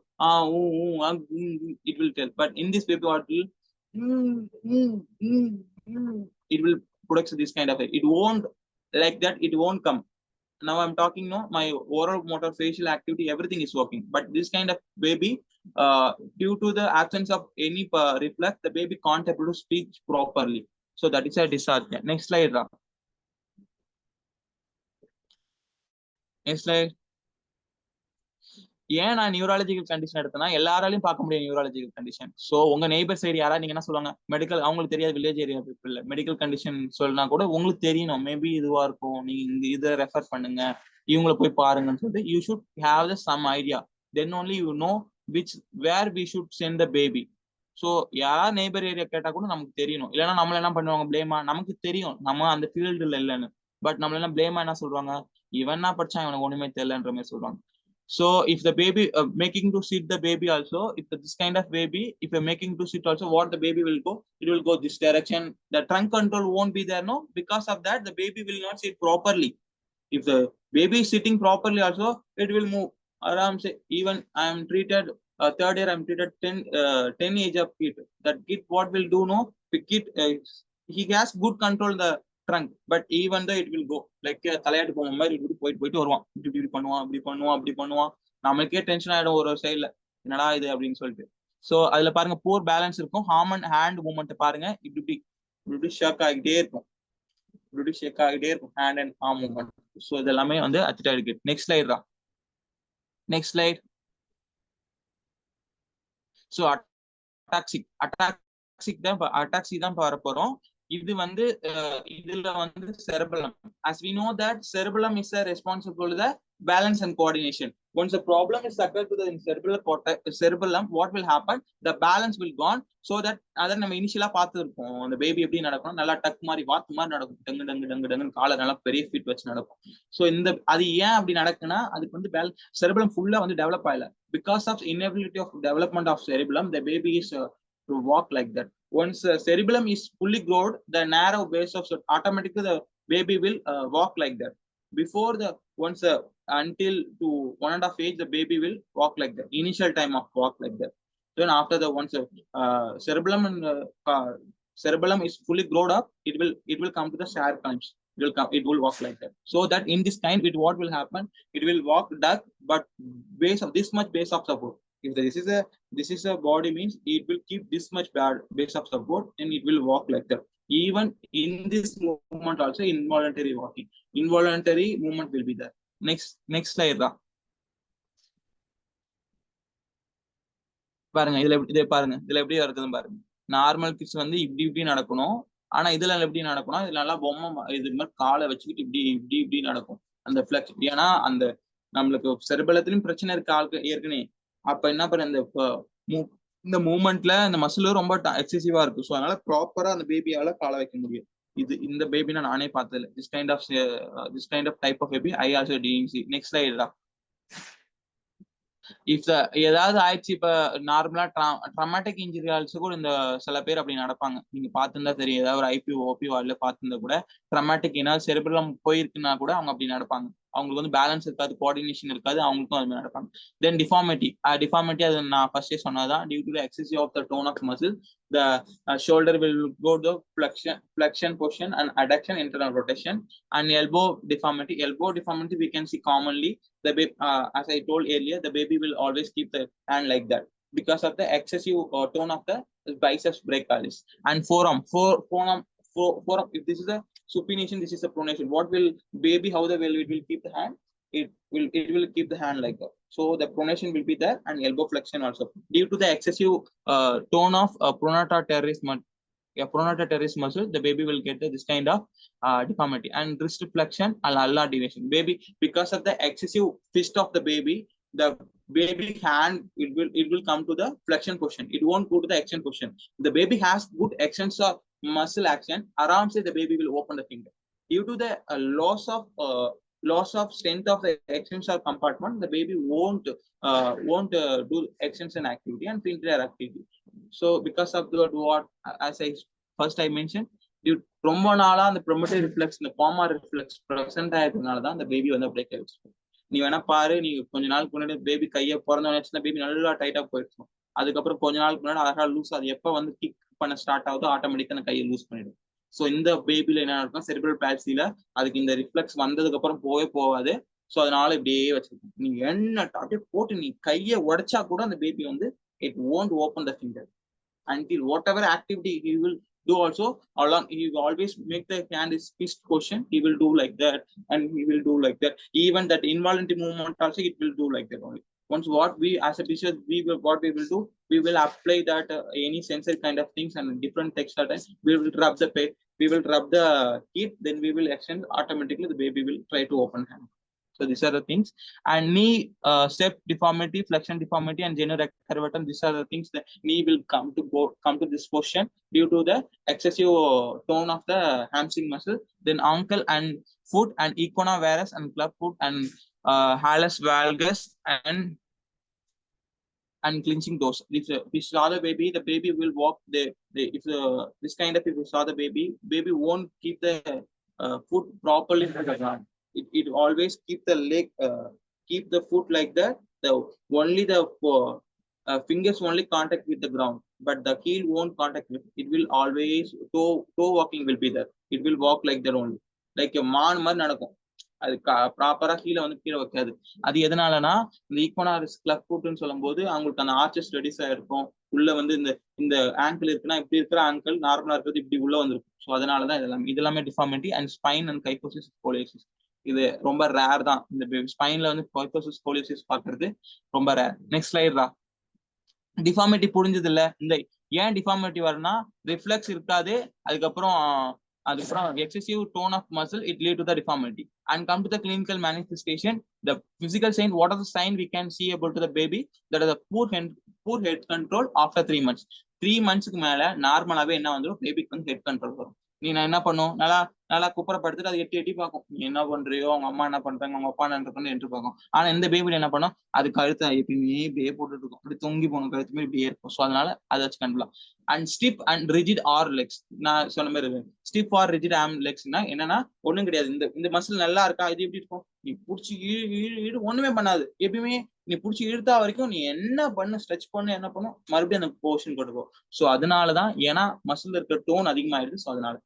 A: It will tell. But in this baby, what will it will produce this kind of it. It won't like that. It won't come. Now I'm talking now, my oral motor facial activity, everything is working. But this kind of baby, due to the absence of any reflex, the baby can't able to speak properly. So that is a dysarthria. Next slide. Next slide. ஏன் நான் neurological condition எடுத்தேன்னா, எல்லாராலையும் பார்க்க முடியும் neurological condition. So உங்க neighbour side யாராவது நீங்க என்ன சொல்லுவாங்க, மெடிக்கல், அவங்களுக்கு தெரியாது, village area people medical condition சொல்லினா கூட உங்களுக்கு தெரியணும், மேபி இதுவா இருக்கும், நீங்க இந்த இதை ரெஃபர் பண்ணுங்க, இவங்களை போய் பாருங்கன்னு சொல்லிட்டு you should have the some idea. Then only you know where we should send the baby. So யாராவது நெய்பர் ஏரியா கேட்டா கூட நமக்கு தெரியணும். இல்லைன்னா நம்மள என்ன பண்ணுவாங்க, பிளேமா, நமக்கு தெரியும் நம்ம அந்த ஃபீல்டுல இல்லைன்னு, பட் நம்மள எல்லாம் பிளேமா என்ன சொல்றாங்க, இவன் என்ன படிச்சான், இவனுக்கு ஒண்ணுமே தெரியலன்ற மாதிரி சொல்றாங்க. So if the baby making to sit the baby also, if this kind of baby, if you're making to sit also, what the baby will go, it will go this direction. The trunk control won't be there, no, because of that the baby will not sit properly. If the baby is sitting properly also, it will move aram se even I am treated third year I'm treated 10 age of kid. That kid what will do no, the kid he has good control the trunk, but even though it will go like தலையாட்டு போன மாதிரி இப்படி போயிட்டு வருவான், இப்படி பண்ணுவான், அப்படி பண்ணுவான், நமக்கே டென்ஷன் ஆயிடும் ஒரு சைடுல, என்னடா இது அப்படின்னு சொல்லிட்டு. சோ அதுல பாருங்க போர் பேலன்ஸ் இருக்கும். ஹேண்ட் மூவ்மெண்ட் பாருங்க, இப்படி ஷேக் ஆகிட்டே இருக்கும், இப்படி ஷேக் ஆகிட்டே இருக்கும் hand and arm movement. So இதெல்லாமே வந்து அத்திட்டாய்டு கேட். நெக்ஸ்ட் ஸ்லைட் தான், நெக்ஸ்ட் ஸ்லைட். சோ அட்டாக்சிக் தான் வர போறோம். இது வந்து இதுல வந்து cerebellum. As we know that cerebellum is responsible for the balance and coordination. Once the problem is occurred to the cerebellum, what will happen? The balance will gone. So that அதை நம்ம இனிஷியலா பார்த்துருப்போம், அந்த பேபி எப்படி நடக்கும், நல்லா டக் மாதிரி வாத்து மாதிரி நடக்கும், டங்கு டங்கு டங்கு டங்குன்னு காலை நல்லா பெரிய ஃபீட் வச்சு நடக்கும். ஸோ இந்த அது ஏன் அப்படி நடக்குன்னா, அதுக்கு வந்து cerebellum ஃபுல்லா வந்து டெவலப் ஆகல. Because of inability of development of cerebellum, the baby is to walk like that. Once cerebellum is fully grown, the narrow base of automatically the baby will walk like that. Before the once until to 1.5 age, the baby will walk like that. Initial time of walk like that. Then after the once cerebellum and cerebellum is fully grown up, it will come to the share times. It will walk like that. So that in this kind, what will happen? It will walk duck, but base of this much base of support. If this is a body means it will keep this much bad base of support, and it will walk like that. Even in this movement also involuntary walking, involuntary movement will be there. Next slide da பாருங்க, இதை பாருங்க, இதுல எப்படி இருக்குதுன்னு பாருங்க. Normal kids வந்து இப்படி நடக்கணும், ஆனா இதுல எப்படி நடக்கணும், இதுல நல்லா பொம்மை இது மாதிரி காலை வச்சுக்கிட்டு இப்படி நடக்கும் அந்த ஃபிளக்ஸ். ஏன்னா அந்த நம்மளுக்கு செரிபெல்லத்திலும் பிரச்சனை இருக்கு ஆளுக்கு ஏற்கனவே. அப்ப என்ன பண்ண இந்த மூவ்மெண்ட்ல இந்த மசில் ரொம்ப எக்ஸசிவா இருக்கு. ஸோ அதனால ப்ராப்பரா அந்த பேபியால காலை வைக்க முடியும். இந்த பேபினா நானே பார்த்ததில்ல. this kind of type of baby I also didn't see. Next slide தான். இஃப் ஏதாவது ஆயிடுச்சு, இப்ப நார்மலா ட்ராமாட்டிக் இன்ஜுரி ஆல்சோ கூட இந்த சில பேர் அப்படி நடப்பாங்க. நீங்க பார்த்துருந்தா தெரியும், ஏதாவது ஒரு ஐபி ஓபி வார்டுல பார்த்துருந்தா கூட ட்ராமாட்டிக் ஏதாவது செரிபெல்லம் போயிருக்குன்னா கூட அவங்க அப்படி நடப்பாங்க. அவங்களுக்கு வந்து பேலன்ஸ் இருக்காது, கோஆர்டினேஷன் இருக்காது, அவங்களுக்கும் அது மாதிரி நடப்பாங்க. தென் டிஃபார்மிட்டி அது நான் ஃபர்ஸ்டே சொன்னதான். Due to the excessive of the tone of muscle, the shoulder will go to flexion position and adduction, internal rotation. And elbow deformity we can see commonly. The baby, as I told earlier, the baby will always keep the hand like that because of the excessive tone of the biceps brachialis. And forearm, if this is a supination, this is a pronation. What will baby, how the will it will keep the hand? It will keep the hand like that. So the pronation will be there, and elbow flexion also. Due to the excessive tone of pronator teres muscle, the baby will get this kind of deformity. And wrist flexion and ulnar deviation. Baby, because of the excessive fist of the baby, the baby hand it will come to the flexion position. It won't go to the extension position. The baby has good extension of muscle action. Around say the baby will open the finger. Due to the loss of strength of the extensor compartment, the baby won't do extension activity and pincer activity. So because of the what, as I mentioned, ரொம்ப நாளா அந்த ப்ரொமோட்டரி reflex, இந்த Bama reflex present ஆயிருந்தனால தான் அந்த baby வந்து break ஆயிடுச்சு. நீ வேணா பாரு, நீ கொஞ்ச நாளுக்கு முன்னாடி பேபி கையை பிறந்த பேபி நல்லா டைட்டா போயிடுச்சு. அதுக்கப்புறம் கொஞ்ச நாளுக்கு முன்னாடி அழகா லூஸ், அது எப்ப வந்து கிக் பண்ண ஸ்டார்ட் ஆகுதோ ஆட்டோமேட்டிக்கா அந்த கையை லூஸ் பண்ணிடும். ஸோ இந்த பேபில என்ன இருக்கும், செரிப்ரல் பால்சியில அதுக்கு இந்த ரிஃப்ளெக்ஸ் வந்ததுக்கு அப்புறம் போகாது. ஸோ அதனால இப்படியே வச்சிருக்கோம். நீங்க என்ன அப்படியே போட்டு நீ கையை உடைச்சா கூட அந்த பேபி வந்து it won't open the finger until whatever activity he will do also along. He will always make the hand is fist position. He will do like that, and he will do like that. Even that involuntary movement also it will do like that only. Once what we as a teacher we will do, we will apply that any sensory kind of things and different textile times. We will rub the kid, then we will extend automatically. The baby will try to open hand. So these are the things. And knee step deformity, flexion deformity, and genu recurvatum. These are the things that knee will come to this position due to the excessive tone of the hamstring muscle. Then ankle and foot and econa varus and club foot and hallux valgus and clinching toes. If we saw the baby will walk. This kind of, if you saw the baby won't keep the foot properly to the ground. It always keep the leg, keep the foot like that. the only the fingers only contact with the ground, but the heel won't contact with. It will always toe walking will be there. It will walk like that only, like a man மாதிரி நடக்கும். அது ப்ராப்பரா கீழே வந்து கீழே வைக்காது. அது எதனாலனா இந்த ஈக்வனாரிஸ் கிளப் ஃபுட்னு சொல்லும் போது அவங்களுக்கு அந்த ஆர்ச்சஸ் ரெடியூஸ் ஆயிருக்கும். உள்ள வந்து இந்த ஆங்கிள் இருக்குன்னா இப்படி இருக்கிற ஆங்கிள் நார்மலா இருக்கிறது இப்படி உள்ள வந்திருக்கும். ஸோ அதனாலதான் இதெல்லாமே deformity. And spine and kyphosis scoliosis இது ரொம்ப ரேர் தான். இந்த ஸ்பைன்ல வந்து கைகோசிஸ் ஸ்கோலியோசிஸ் பாக்குறது ரொம்ப ரேர். நெக்ஸ்ட் ஸ்லைட்ரா. டிஃபார்மிட்டி புரிஞ்சது இல்ல. இந்த ஏன் டிஃபார்மிட்டி வரும்னா ரிஃப்ளெக்ஸ் இருக்காது, அதுக்கப்புறம் excessive tone of muscle, it lead to the deformity. And come to the clinical manifestation, the physical sign. What are the sign we can see about the baby? That is a poor head control after 3 months. 3 monthsக்கு மேல நார்மலாவே என்ன வந்துரும், பேபிக்கு வந்து head control வரும். நீ நான் என்ன பண்ணும், நல்லா குப்புறப்படுத்திட்டு அது எட்டி பார்க்கும். நீ என்ன பண்றியோ, அவங்க அம்மா என்ன பண்றாங்க, அவங்க அப்பா என்ன பண்றாங்க என்று பார்க்கும். ஆனா இந்த பேபில என்ன பண்ணும், அது கழுத்தை எப்பயுமே இப்படியே போட்டுட்டு இருக்கும், அப்படி தொங்கி போன கழுத்து மாதிரி இப்படியே இருக்கும். ஸோ அதனால அதை வச்சு கண்டுலாம். And stiff and rigid or legs. நான் சொன்ன மாதிரி ஸ்டிப் ஆர் ரிஜிட் ஆம் லெக்ஸ்னா என்னன்னா ஒண்ணும் கிடையாது. இந்த மசில் நல்லா இருக்கா, இது எப்படி இருக்கும், நீ புடிச்சு ஈடு ஒண்ணுமே பண்ணாது. எப்பயுமே நீ புடிச்சு இழுத்தா வரைக்கும் நீ என்ன பண்ணு, ஸ்ட்ரெச் பண்ணு, என்ன பண்ணும், மறுபடியும் அந்த போர்ஷன் கொடுக்கும். ஸோ அதனாலதான், ஏன்னா மசில் இருக்கிற டோன் அதிகமாயிடுது. ஸோ அதனால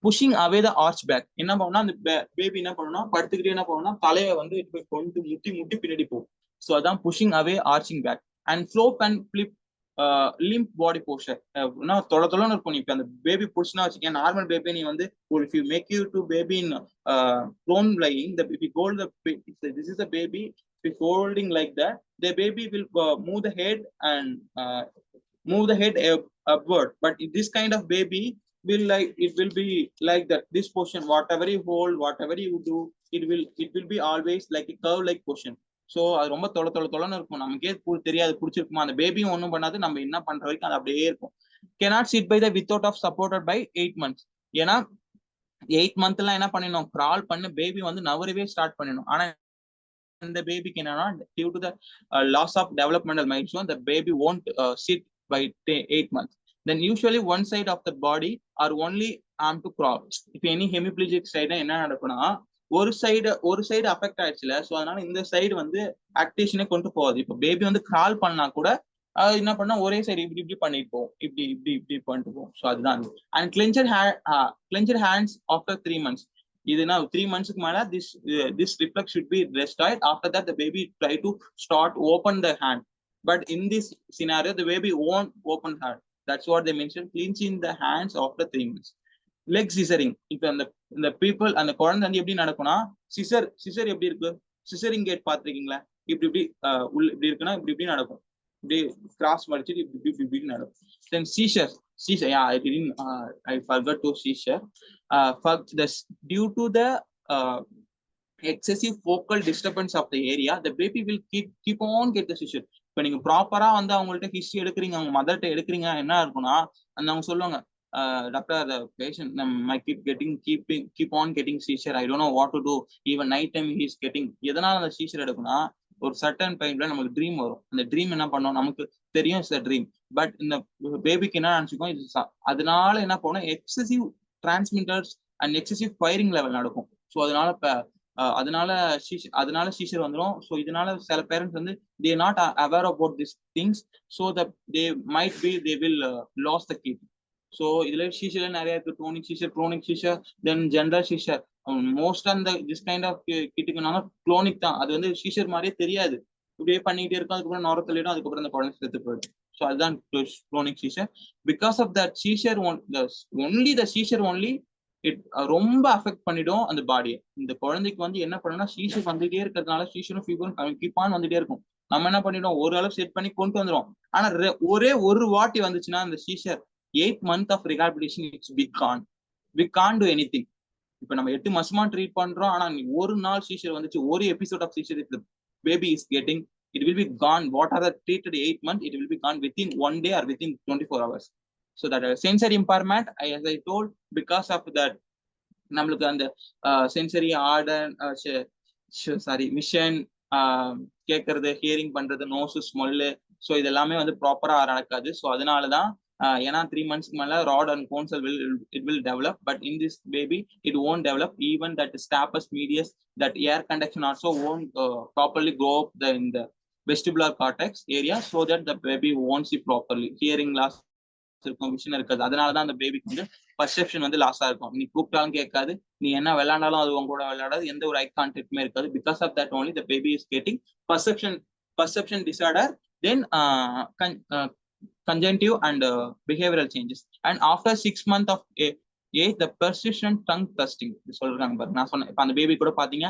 A: pushing away the arch back. என்ன பண்ணா அந்த பேபி என்ன பண்ணணும், படுத்துக்கிட்டே என்ன பண்ணணும்னா தலையை வந்து கொண்டு முட்டி பின்னாடி போகும். ஸோ அதான் pushing away arching back. And flop and flip limp body posture. தொலைன்னு இருக்கும். இப்ப அந்த பேபி புடிச்சுனா வச்சுக்கேன், நார்மல் பேபி நீ வந்து if you make you to baby in prone lying, if you hold this is a baby, if holding like that, the baby will move the head and move the head upward. But this kind of baby it will be like that. This portion, whatever you hold, whatever you do, it will be always like a curve like portion. So அது ரொம்ப தொலைன்னு இருக்கும். நமக்கே தெரியாது புடிச்சிருக்குமா, அந்த பேபியும் ஒன்றும் பண்ணாது, நம்ம என்ன பண்ற வரைக்கும் அது அப்படியே இருக்கும். cannot sit by the without of supported by 8 months. ஏன்னா 8 month எல்லாம் என்ன பண்ணிடணும், கிரால் பண்ணு பேபி வந்து நவரவே ஸ்டார்ட் பண்ணிடணும். ஆனா இந்த பேபிக்கு என்னன்னா, due to the loss of developmental milestone, the baby won't sit by 8 months. Then usually one side of the body are only arm to crawl. if any hemiplegic side என்ன நடக்கும்னா, ஒரு side affect ஆயிடுச்சுல. So அதனால இந்த side வந்து ஆக்டிவேஷனே கொண்டு போகாது. இப்போ பேபி வந்து கிரால் பண்ணா கூட என்ன பண்ணா ஒரே சைடு இப்படி பண்ணிட்டு போகும், இப்படி பண்ணிட்டு போகும். ஸோ அதுதான். And clenched hands after 3 months. இதுனா 3 monthsக்கு மேல this reflex should be destroyed. After that the baby try to start open the hand, but in this scenario the baby won't open hand. That's what they mentioned, clenching the hands after 3 months. Leg scissoring. இப்ப இந்த people அந்த குழந்தை வந்து எப்படி நடக்கும்னா, scissor எப்படி இருக்கு, scissoring gate பாத்துருக்கீங்களா, இப்படி இருக்குன்னா இப்படி நடக்கும், இப்படி கிராஸ் மடிச்சுட்டு இப்படி நடக்கும். Then seizure, yeah, I forgot to seizure. Due to the excessive focal disturbance of the area, the baby will keep on get the seizure. இப்ப நீங்க ப்ராப்பரா வந்து அவங்கள்ட்ட ஹிஸ்டரி எடுக்கிறீங்க, அவங்க மதர்கிட்ட எடுக்கிறீங்க, என்ன இருக்கும்னா அவங்க சொல்லுவாங்க, doctor, the patient might keep on getting seizure, I don't know what to do, even night time he is getting. எதனால அந்த seizure எடுக்கும்னா, ஒரு சர்டன் டைம்ல நமக்கு ட்ரீம் வரும். அந்த ட்ரீம் என்ன பண்ணோம், நமக்கு தெரியும் இட்ஸ் ட்ரீம், பட் இந்த பேபிக்கு என்ன நினைச்சுக்கோம், அதனால என்ன பண்ணும், excessive transmitters and excessive firing level நடக்கும். ஸோ அதனால சீஷர் வந்துடும். ஸோ இதனால சில பேரண்ட்ஸ் வந்து they not aware about these things, so that they might be they will lose the kid. So இதுல சீஷர்ல நிறைய இருக்கு, டோனிக் சீஷர், குளோனிக் சீஷர், தென் ஜென்ரல் சீஷர். மோஸ்ட் அந்த திஸ் கைண்ட் ஆஃப் கிட்டுக்கு நாங்க குளோனிக் தான். அது வந்து சீஷர் மாதிரியே தெரியாது, இப்படியே பண்ணிக்கிட்டே இருக்கும், அதுக்கப்புறம் நுரத்தள்ளிடும், அதுக்கப்புறம் அந்த குழந்தை செத்து போயிடும். ஸோ அதுதான் clonic seizure. Because of that seizure only the seizure only it ரொம்ப அஃபெக்ட் பண்ணிடும் அந்த பாடியை. இந்த குழந்தைக்கு வந்து என்ன பண்ணணும்னா, சீஷர் வந்துட்டே இருக்கிறதுனால சீஷரும் ஃபீவரும் கீப்பான் வந்துட்டே இருக்கும். நம்ம என்ன பண்ணிடுவோம், ஒரு அளவு செட் பண்ணி கொண்டு வந்துடும். ஆனா ஒரே ஒரு வாட்டி வந்துச்சுன்னா அந்த சீஷர் 8 months of rehabilitation, we can't do anything. இப்ப நம்ம 8 மாசமா ட்ரீட் பண்றோம், ஆனா நீ ஒரு நாள் சீஷர் வந்துச்சு, ஒரு episode of seizure if the baby is getting, it will be gone. What are the treated 8 months, it will be gone within 1 day or within 24 hours. So that sensory impairment, as I told, because of that நம்மளுக்கு அந்த sensory order vision, கேட்கறது, hearing பண்றது, நோசு, smell, so இதெல்லாமே வந்து ப்ராப்பரா நடக்காது. So அதனாலதான் ஏன்னா 3 months மேல rod and cone cell will develop, but in this baby it won't develop. Even that stapes medius, that air conduction also won't properly go up in the vestibular cortex area so that the baby won't see properly. Hearing loss இருக்கும், விஷயம் இருக்காது. அதனாலதான் அந்த பேபிக்கு வந்து perception வந்து லாஸா இருக்கும். நீ கூப்பிட்டாலும் கேட்காது, நீ என்ன விளையாண்டாலும் அது உங்க கூட விளையாடாது, எந்த ஒரு ஐ கான்டாக்டுமே இருக்காது. Because of that only the baby is getting perception disorder, then conjunctive and behavioral changes. And after 6 months of age, the persistent tongue thrusting சொல்றாங்க பாரு. நான் சொன்னேன் இப்ப அந்த பேபி கூட பாத்தீங்க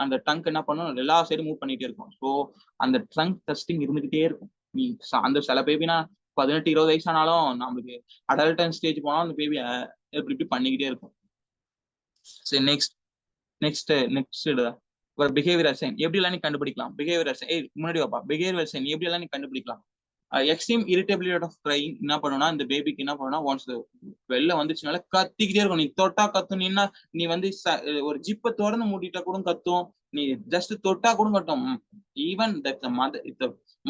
A: அந்த டங்க் என்ன பண்ணும், எல்லா சைடும் மூவ் பண்ணிட்டே இருக்கும். ஸோ அந்த ட்ரங்க் டெஸ்டிங் இருந்துகிட்டே இருக்கும். நீ அந்த சில பேபினா 18-20 வயசானாலும் நம்மளுக்கு அடல்டன் ஸ்டேஜ் போனாலும் அந்த பேபி இப்படி பண்ணிக்கிட்டே இருக்கும். சரி, நெக்ஸ்ட் ஒரு பிஹேவியர் சைன் எப்படி எல்லாம் நீ கண்டுபிடிக்கலாம்? பிஹேவியர் சைன் முன்னாடி வாப்பா. பிஹேவியர் சைன் எப்படி எல்லாம் நீ கண்டுபிடிக்கலாம்? எக்ஸ்ட்ரீம் இரிட்டபிலிட்டி ஆஃப் க்ரைங் என்ன பண்ணுனா, இந்த பேபிக்கு என்ன பண்ணுனா, ஒன்ஸ் வெளில வந்துச்சுனால கத்திக்கிட்டே இருக்கும். நீ தொட்டா கத்தும். நீ வந்து ஒரு ஜிப்பை திறந்து மூடிட்டா கூட கத்தும். நீ ஜஸ்ட் தொட்டா கூட கட்டும். Even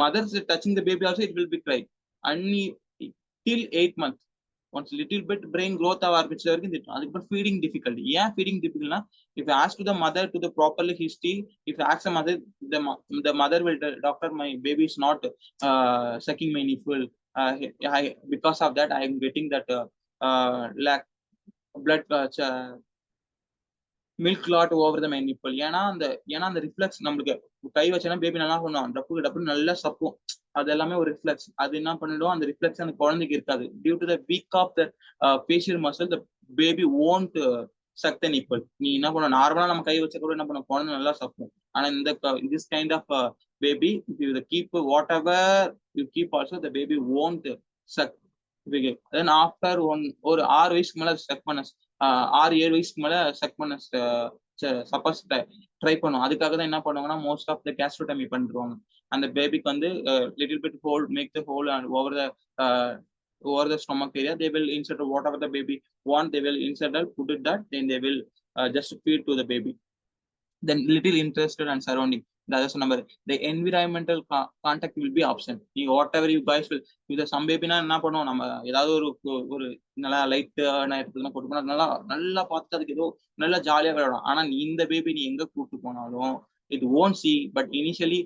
A: mother touching the baby also it will be cry. Annie till 8 months once little bit brain growth ஆக ஆரம்பிச்ச வரைக்கும் திட்டம். அதுக்கப்புறம் ஃபீடிங் டிஃபிகல்ட்டி. ஏன் feeding டிஃபிகல்ட்னா, if ask to the mother to the properly history, if ask the mother, the mother will tell, doctor, my baby is not sucking my nipple, because of that I am getting that lack blood milk clot over the my nipple. ஏன்னா அந்த reflex நம்மளுக்கு கை வச்சோன்னா baby நல்லா பண்ணுவோம், டப்பு நல்லா சப்பும். அது எல்லாமே ஒரு ரிஃப்ளெக்ஸ். அது என்ன பண்ணிடும், அந்த ரிஃப்ளெக்ஸ் அந்த குழந்தைக்கு இருக்காது. Due to the weak of the facial muscle, the baby won't suck the nipple. நீ என்ன பண்ண, நார்மலா நம்ம கை வச்ச கூட என்ன பண்ண, குழந்தை நல்லா சப்பும். ஆனா இந்த this kind of baby keep whatever you keep also the baby won't suck. Then after ஒரு 6 வயசுக்கு மேல செக் பண்ண 6-7 வயசுக்கு மேல செக் பண்ண சப்போஸ் ட்ரை பண்ணும். அதுக்காக தான் என்ன பண்ணுவாங்கன்னா, மோஸ்ட் ஆஃப் த கேஸ்ட்ரோடமி பண்ணிடுவாங்க. அந்த பேபிக்கு வந்து little bit hole, make the hole and over the stomach area. They will insert whatever the baby want. They will insert that, put it that, then they will just feed to the baby. Then little interested and surrounding. The other number, the environmental contact will be absent. Whatever you guys will, with some baby na என்ன பண்ணுவோம், நம்ம ஏதாவது ஒரு நல்லா light நான் எடுத்துக்கலாம் போட்டு போனா நல்லா பார்த்து அதுக்கு ஏதோ நல்லா ஜாலியா விளையாடும். ஆனா இந்த பேபி நீ எங்க கூப்பிட்டு போனாலும் it won't see. But initially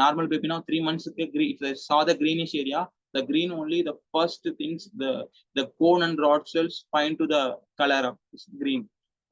A: normal baby now 3 months if they saw the greenish area, the green only the first things, the cone and rod cells find to the color of green.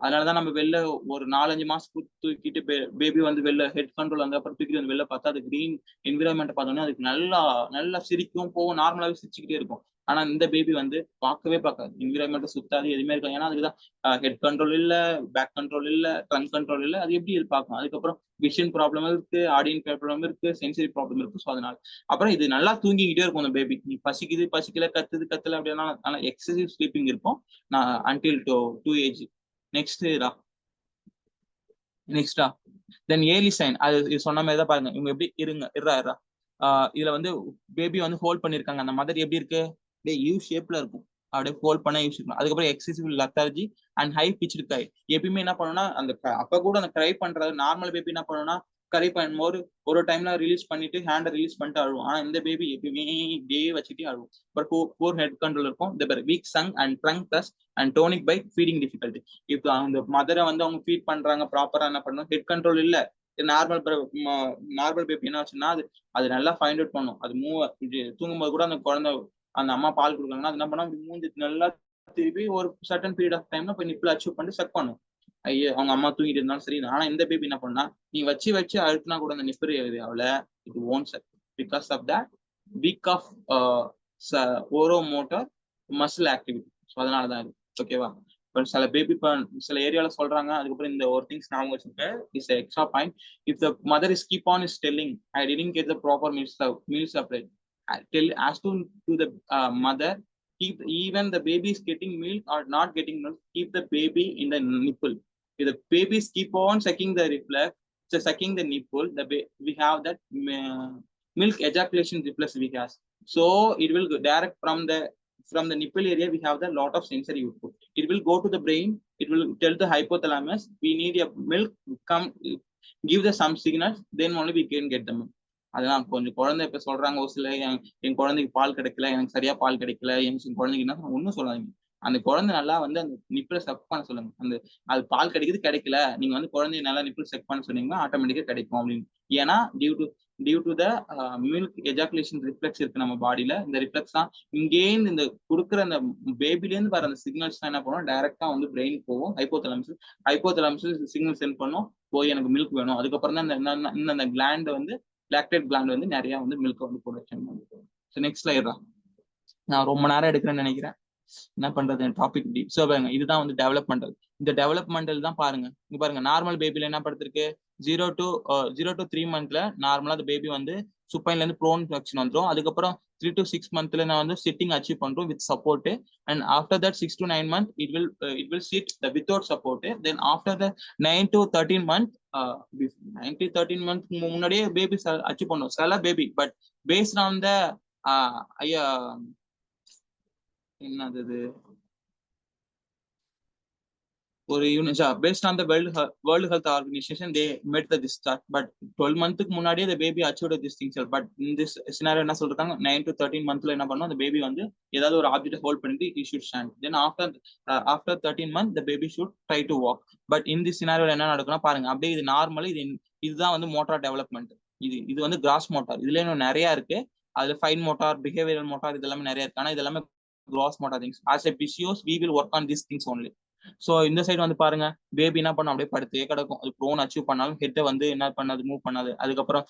A: அதனாலதான் நம்ம வெளில ஒரு 4-5 மாசத்துக்கு தூக்கிட்டு baby வந்து வெளில head control அந்த அப்புறம் தூக்கிட்டு வந்து வெளில பார்த்தா அது கிரீன் என்விரான்மெண்ட் பார்த்தோம்னா அதுக்கு நல்லா சிரிக்கும், போகும், நார்மலாவே சிரிச்சுக்கிட்டே இருக்கும். ஆனா இந்த பேபி வந்து பார்க்கவே பார்க்காது, என்விரான்மெண்ட் சுத்தாது, எதுவுமே இருக்காது. ஏன்னா அதுக்குதான் ஹெட் கண்ட்ரோல் இல்ல, பேக் கண்ட்ரோல் இல்ல, ட்ரங்க் கண்ட்ரோல் இல்ல. அது எப்படி பார்க்கும்? அதுக்கப்புறம் விஷன் ப்ராப்ளம் இருக்கு, ஆடியன் ப்ராப்ளம் இருக்கு, சென்சரி ப்ராப்ளம் இருக்கு. ஸோ அதனால அப்புறம் இது நல்லா தூங்கிக்கிட்டே இருக்கும் அந்த பேபி. நீ பசிக்கல கத்தல அப்படின்னா நல்லா எக்ஸசிவ் ஸ்லீப்பிங் இருக்கும் அன்டில் 2 ஏஜ். நெக்ஸ்டா தென் ஏர்லி சைன். அது சொன்ன மாதிரி தான் பாருங்க, இவங்க எப்படி இருறா இதுல வந்து பேபி வந்து ஹோல்ட் பண்ணிருக்காங்க. அந்த மதர் எப்படி இருக்கு, அப்படியே யூ ஷேப்ல இருக்கும், அப்படியே ஹோல்ட் பண்ண யூஸ் இருக்கும். அதுக்கப்புறம் excessive lethargy and high pitched cry. எப்பயுமே என்ன பண்ணணும்னா, அந்த அப்ப கூட அந்த கிரை பண்றது நார்மல் பேபி என்ன பண்ணணும்னா, கரை பண்ணும்போது ஒரு டைம்ல ரிலீஸ் பண்ணிட்டு ஹேண்டை ரிலீஸ் பண்ணிட்டு அழுவும். ஆனா இந்த பேபி எப்பயுமே இப்படியே வச்சுட்டே அழுவும். பட் போர் ஹெட் கண்ட்ரோல் இருக்கும். Weak suck and trunk plus and tonic by feeding difficulty. இப்போ அந்த மதரை வந்து அவங்க ஃபீட் பண்றாங்க ப்ராப்பரா, என்ன பண்ணணும், ஹெட் கண்ட்ரோல் இல்ல. நார்மல் பேபி என்ன ஆச்சுன்னா அது நல்லா ஃபைண்ட் அவுட் பண்ணும். அது தூங்கும்போது கூட அந்த குழந்தை அந்த அம்மா பால் கொடுக்குறாங்கன்னா அது என்ன பண்ணா மூஞ்சி நல்லா திருப்பி ஒரு சர்டன் பீரியட் ஆஃப் டைம்ல போய் நிப்பிள் அச்சீவ் பண்ணிட்டு செக் பண்ணும். ஐயோ அவங்க அம்மா தூங்கிட்டு இருந்தாலும் சரி. ஆனா இந்த பேபி என்ன பண்ணா, நீ வச்சு அழுத்தினா கூட அந்த நிப்பிள் அவளை it won't suck because of that weak of oromotor muscle activity. So அதனாலதான் இது. ஓகேவா? இப்போ சில பேபி சில ஏரியால சொல்றாங்க. அதுக்கப்புறம் இந்த ஒரு திங்ஸ் நான் வச்சிருக்கேன், is extra point. If the mother is keep on is telling I didn't get the proper meal supply, as to the mother, keep even the baby is getting milk or not getting milk, keep the baby in the nipple. If the babies keep on sucking the reflex, so sucking the nipple, we have that milk ejaculation reflex we have. So it will go direct from the nipple area. We have the lot of sensory output. It will go to the brain. It will tell the hypothalamus we need a milk, come give the some signals, then only we can get the milk. அதெல்லாம் கொஞ்சம் குழந்தை இப்ப சொல்றாங்க ஒரு சில, என் குழந்தைக்கு பால் கிடைக்கல, எனக்கு சரியா பால் கிடைக்கல, என் குழந்தைக்கு என்ன ஒன்னும் சொல்லாதீங்க. அந்த குழந்தை நல்லா வந்து அந்த நிப்பிளை செக் பண்ண சொல்லுங்க. அது பால் கிடைக்குது கிடைக்கல, நீங்க வந்து குழந்தைய நல்லா நிப்பிள் செக் பண்ண சொன்னீங்கன்னா ஆட்டோமேட்டிக்கா கிடைக்கும் அப்படின்னு. ஏன்னா due to due to the milk ejaculation reflex இருக்கு நம்ம பாடியில. இந்த ரிஃப்ளெக்ஸ் தான் இங்கேருந்து இந்த கொடுக்குற அந்த பேபிலேருந்து வர அந்த சிக்னல்ஸ் தான் என்ன பண்ணுவோம், டைரக்டா வந்து பிரெயின் போகும். ஹைப்போதலாமஸ் சிக்னல் சென்ட் பண்ணும், போய் எனக்கு மில்க் வேணும். அதுக்கப்புறம் தான் இந்த கிளாண்ட் வந்து லாக்டேட் கிளாண்ட் வந்து நிறைய வந்து மில்க் வந்து ப்ரொடக்ஷன் பண்ணுவோம். ஸோ நெக்ஸ்ட் ஸ்லைட் தான். நான் ரொம்ப நேரம் எடுக்கிறேன்னு நினைக்கிறேன், என்ன பண்றது டாபிக் டி. ஸோ பாருங்க, இதுதான் வந்து டெவலப்மெண்டல். இந்த டெவலப்மெண்டல் தான் பாருங்க, இங்க பாருங்க நார்மல் பேபில என்ன படுத்திருக்கு, 0 to 3 monthல நார்மலா அந்த பேபி வந்து சுப்பைன்ல இருந்து ப்ரோன் ஃபங்க்ஷன் வந்துடும். அதுக்கப்புறம் 3 to 6 monthல நான் வந்து சிட்டிங் அச்சீவ் பண்றோம் with support. And after that 6 to 9 month it will sit the without support. Then after the 9 to 13 month 9 to 13 month முன்னாடியே பேபி அச்சீவ் பண்ணும் சில baby. But based on the என்னது ஒரு based on the World Health Organization, they made the this chart. But 12 months முன்னாடியே the baby achieved this thing. But in this scenario என்ன சொல்றாங்க, 9 to 13 monthல என்ன பண்ணும், அந்த பேபி வந்து ஏதாவது ஒரு ஆப்ஜெக்ட் ஹோல்ட் பண்ணிட்டு it should stand. Then after 13 months the baby should try to walk. But in this scenario என்ன நடக்கும்னா பாருங்க, அப்படியே இது நார்மலி இதுதான் வந்து மோட்டார் டெவலப்மெண்ட். இது வந்து கிராஸ் மோட்டார். இதுல இன்னும் நிறைய இருக்கு. அதுல ஃபைன் மோட்டார், பிஹேவியரல் மோட்டார், இது எல்லாமே நிறைய இருக்கு. ஆனா இது எல்லாமே cross motor things. As a physios we will work on these things only. So இந்த சைடு வந்து பாருங்க, பேபி என்ன பண்ணும், அப்படியே படுத்தே கிடக்கும். அது ப்ரோன் அச்சீவ் பண்ணாலும் ஹெட்டை வந்து என்ன பண்ணாது, மூவ் பண்ணாது. அதுக்கப்புறம்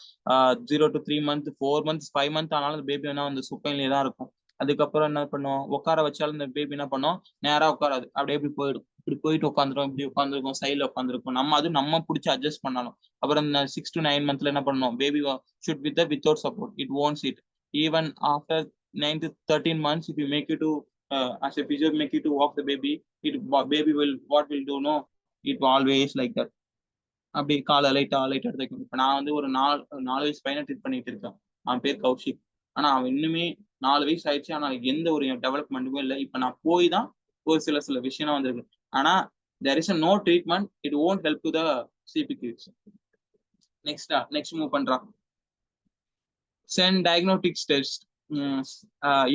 A: 0 to 3 months 4 months 5 months ஆனாலும் பேபி என்ன வந்து சுப்பைன்லேயே தான் இருக்கும். அதுக்கப்புறம் என்ன பண்ணும், உட்கார வச்சாலும் இந்த பேபி என்ன பண்ணும், நேரா உட்காராது, அப்படியே இப்படி போயிடும். இப்படி போயிட்டு உட்காந்துரும், இப்படி உட்காந்துருக்கும், சைட்ல உட்காந்துருக்கும். நம்ம பிடிச்சி அட்ஜஸ்ட் பண்ணாலும். அப்புறம் 6 to 9 monthல என்ன பண்ணணும், baby should without support, it ones it. Even after 9 to 13 months if you make it to as a physio make it to walk the baby, baby will what will do, no, it will always like that. அப்படி காலை லைட்டா எடுத்துக்கணும். இப்ப நான் வந்து ஒரு 4 வயசு பையனை ட்ரீட் பண்ணிட்டு இருக்கேன். அவன் பேர் கௌஷிக். ஆனா அவன் இன்னுமே 4 வயசு ஆயிடுச்சு, ஆனா எந்த ஒரு டெவலப்மெண்ட்டுமே இல்லை. இப்ப நான் போய் தான் ஒரு சில விஷயம் வந்திருக்கு. ஆனா there is a no treatment, it won't help to the CP kids. next move பண்றான். send diagnostics test.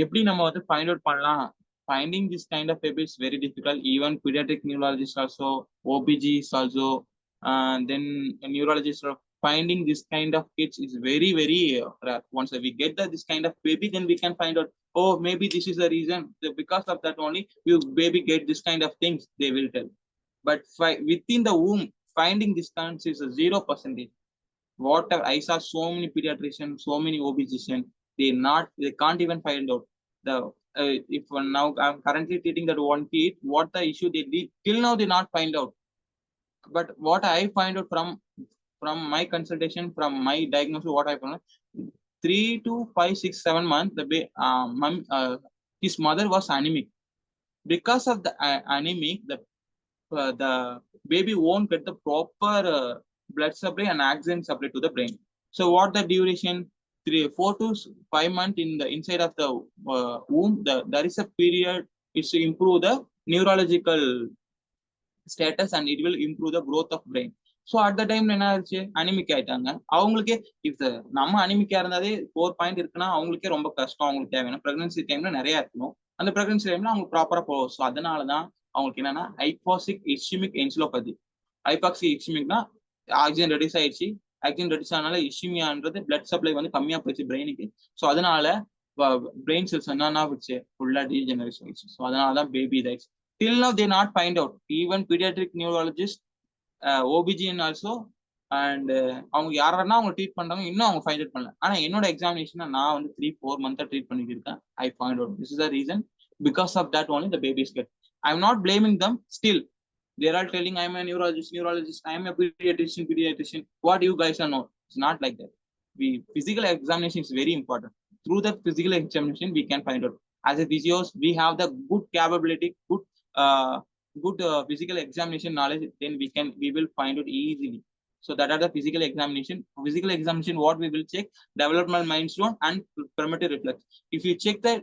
A: எப்படி நம்ம வந்து ஃபைண்ட் அவுட் பண்ணலாம். Finding this kind of baby is very difficult. Even pediatric neurologists also, OBGs also, and then neurologists are finding this kind of kids is very rare. Once we get this kind of baby, then we can find out, oh, maybe this is the reason. Because of that only, you baby get this kind of things, they will tell. But within the womb, finding this kind is 0%. Whatever, I saw so many pediatricians, so many OBGYN, they can't even find out. If now I'm currently treating that one kid, what the issue they did till now they not find out. But what I find out from my consultation, from my diagnosis, what I found, 3 to 5 6 7 months his mother was anemic. Because of the anemic, the baby won't get the proper blood supply and oxygen supply to the brain. So what the duration, 4 to 5 months in the inside of the womb, there is a period is to improve the neurological status and it will improve the growth of brain. So at the time என்ன ஆச்சு, anaemic ஆயிட்டாங்க. அவங்களுக்கே நம்ம அனிமிக்கா இருந்தாலே 4 point இருக்குன்னா அவங்களுக்கே ரொம்ப கஷ்டம். அவங்களுக்கு தேவையான பிரெக்னன்சி டைம்ல நிறைய இருக்கணும். அந்த பிரெக்னன்சி டைம்ல அவங்க ப்ராப்பரா போகும். ஸோ அதனாலதான் அவங்களுக்கு என்னன்னா hypoxic ischaemic encephalopathy. Hypoxic இஸ்கெமிக்னா oxygen reduce ஆயிடுச்சு. ஆக்சிஜன் ரெடியூஸ் ஆனால இஸ்கெமியான்றது பிளட் சப்ளை வந்து கம்மியா போயிடுச்சு பிரெயினுக்கு. ஸோ அதனால பிரெயின் செல்ஸ் என்னன்னா போச்சு, ஃபுல்லா டீஜெனரேஷன் ஆயிடுச்சு. ஸோ அதனாலதான் பேபி இதாயிடுச்சு. Till now they not find out. Even pediatric neurologist, OBGYN also, and அவங்க யாரெல்லாம் அவங்க ட்ரீட் பண்றாங்க, இன்னும் அவங்க ஃபைண்ட் அவுட் பண்ணல. ஆனா என்னோட எக்ஸாமினேஷன் நான் வந்து 3-4 months ட்ரீட் பண்ணிட்டு இருக்கேன். I find out this is the reason. Because of that only the babies get. I'm not blaming them. Still they are all telling I'm a neurologist, I'm a pediatrician. What you guys are not. It's not like that. Physical examination is very important. Through the physical examination we can find out. As a physios, we have the good capability, good physical examination knowledge, then we will find out easily. So that are the physical examination. What we will check, developmental milestone and primitive reflex. If you check the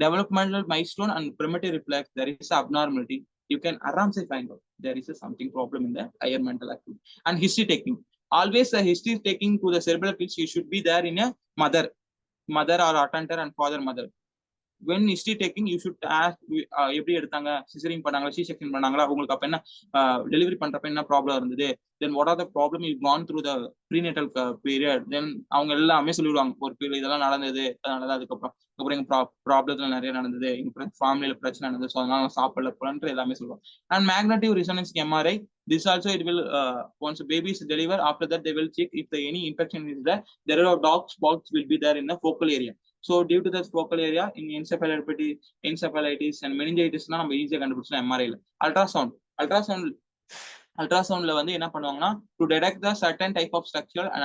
A: developmental milestone and primitive reflex, there is abnormality, you can aramse find out there is something problem in the higher mental activity. And history taking, always the history taking to the cerebral kids, you should be there in a mother or attender and father mother. when history taking you should ask எப்படி எடுத்தாங்க, scissoring பண்ணாங்களா, C section பண்ணாங்களா, உங்களுக்கு அப்ப என்ன delivery பண்றப்ப என்ன problem இருந்தது, then what are the problem you gone through the prenatal period, then அவங்க எல்லாமே சொல்லிடுவாங்க ஒரு பீரியட் இதெல்லாம் நடந்தது, அதனால அதுக்கப்புறம் எங்க ப்ராப்ளத்துல நிறைய நடந்தது, எங்க ஃபேமிலியில பிரச்சனை நடந்தது, ஸோ அதனால சாப்பிடல போலன்ற எல்லாமே சொல்லுவாங்க. And magnetic resonance MRI, this also it will once a baby is delivered, after that they will check if the any infection is there are dark spots will be there in the focal area. So due to this focal area in encephalitis and meningitis na நம்ம ஈஸியா கண்டுபிடிச்சோம் MRI ல. அல்ட்ராசவுண்ட்ல வந்து என்ன பண்ணுவாங்கன்னா to detect the certain type of structural and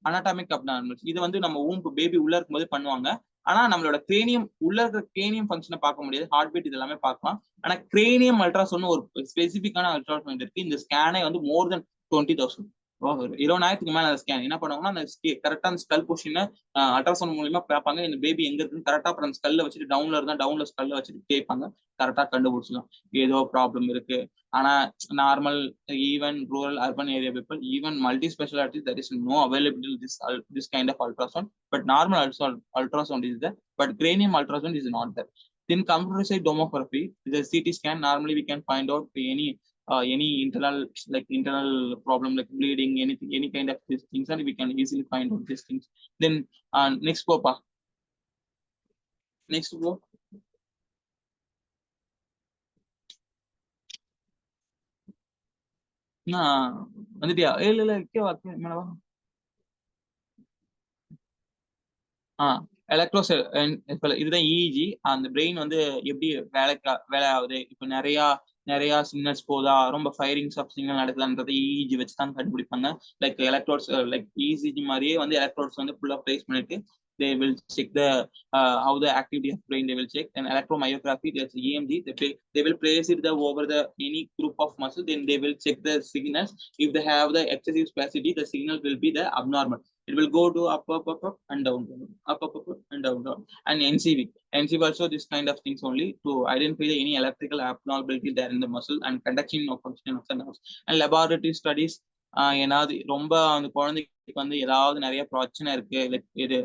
A: anatomic abnormals, இது வந்து நம்ம பேபி உள்ள இருக்கும்போது பண்ணுவாங்க. ஆனா நம்மளோட கிரேனியம் உள்ள இருக்கிற கிரேனியம் ஃபங்க்ஷனை பார்க்க முடியாது, ஹார்ட் பீட் இது எல்லாமே பார்க்கலாம். ஆனா கிரேனியம் அல்ட்ராசவுண்ட் ஒரு ஸ்பெசிபிக்கான அல்ட்ராசவுண்ட் இருக்கு. இந்த ஸ்கேனே வந்து மோர் தென் 20,000 20,000 மேல ஸ்கேன் என்ன பண்ணுவாங்கன்னா அந்த கரெக்டா அந்த ஸ்கல் பொசிஷனை அல்ட்ராசவுண்ட் மூலமா பார்ப்பாங்க. இந்த பேபி எங்க இருக்குன்னு கரெக்டா அப்புறம் அந்த ஸ்கல்ல வச்சுட்டு டவுன்ல இருந்தா டவுன்ல ஸ்கல்ல வச்சுட்டு கேட்பாங்க, கரெக்டா கண்டுபிடிச்சிடும் ஏதோ ப்ராப்ளம் இருக்கு. ஆனா normal even rural urban area people even multi speciality there is no availability this kind of ultrasound, but normal ultrasound is there, but cranium ultrasound is not there. Then computerized tomography, the CT scan, normally we can find out any internal problem like bleeding, anything, any kind of these things, and we can easily find out these things. Then next go வந்துட்டியா? இல்ல மேலவா. எலக்ட்ரோசெல் இதுதான் EEG. அந்த brain வந்து எப்படி வேலை ஆகுது, இப்போ நிறைய சிக்னல்ஸ் போதா, ரொம்ப ஃபயரிங்ஸ் ஆஃப் சிக்னல் நடக்கலான்றதை EEG வச்சு தான் கண்டுபிடிப்பாங்க. லைக் எலக்ட்ரோட்ஸ் லைக் ECG மாதிரியே வந்து எலக்ட்ரோட்ஸ் வந்து ஃபுல்லா பிளேஸ் பண்ணிட்டு they will check the how the activity of brain they will check. And electromyography, that's EMG, they will place it over the any group of muscle, then they will check the signals. If they have the excessive spasticity, the signal will be the abnormal, it will go to up and down, up and down. And NCV also this kind of things only to identify any electrical abnormality there in the muscle and conduction of function of the nerves. And laboratory studies, ஏதாவது ரொம்ப அந்த குழந்தைக்கு வந்து ஏதாவது நிறைய பிரச்சனை இருக்கு, like இது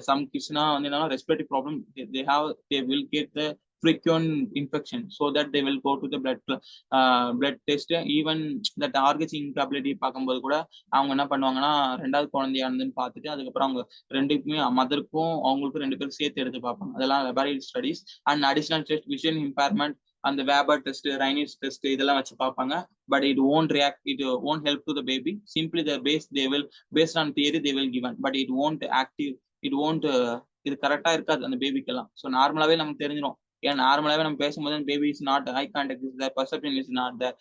A: சம் கிட்ஸ்னா வந்து என்னன்னா respiratory problem, they will get the frequent infection, so that they will go to the blood test. Even that organ incapability பார்க்கும்போது கூட அவங்க என்ன பண்ணுவாங்கன்னா ரெண்டாவது குழந்தையா இருந்துன்னு பார்த்துட்டு அதுக்கப்புறம் அவங்க ரெண்டுக்குமே மதருக்கும் அவங்களுக்கும் 2 பேரும் சேர்த்து எடுத்து பார்ப்பாங்க. அதெல்லாம் laboratory studies. And additional test, vision impairment, அந்த வேபர் டெஸ்ட், ரைனிஸ் டெஸ்ட் இதெல்லாம் வச்சு பார்ப்பாங்க. But it won't react, it won't help to the baby. Simply the based on theory they will given, but it won't active, it won't இது கரெக்டா இருக்காது அந்த பேபிக்கெல்லாம். So நார்மலாவே நமக்கு தெரிஞ்சிடும். ஏன்னா நார்மலாவே நம்ம பேசும்போது baby is not, eye contact is there, perception is not there,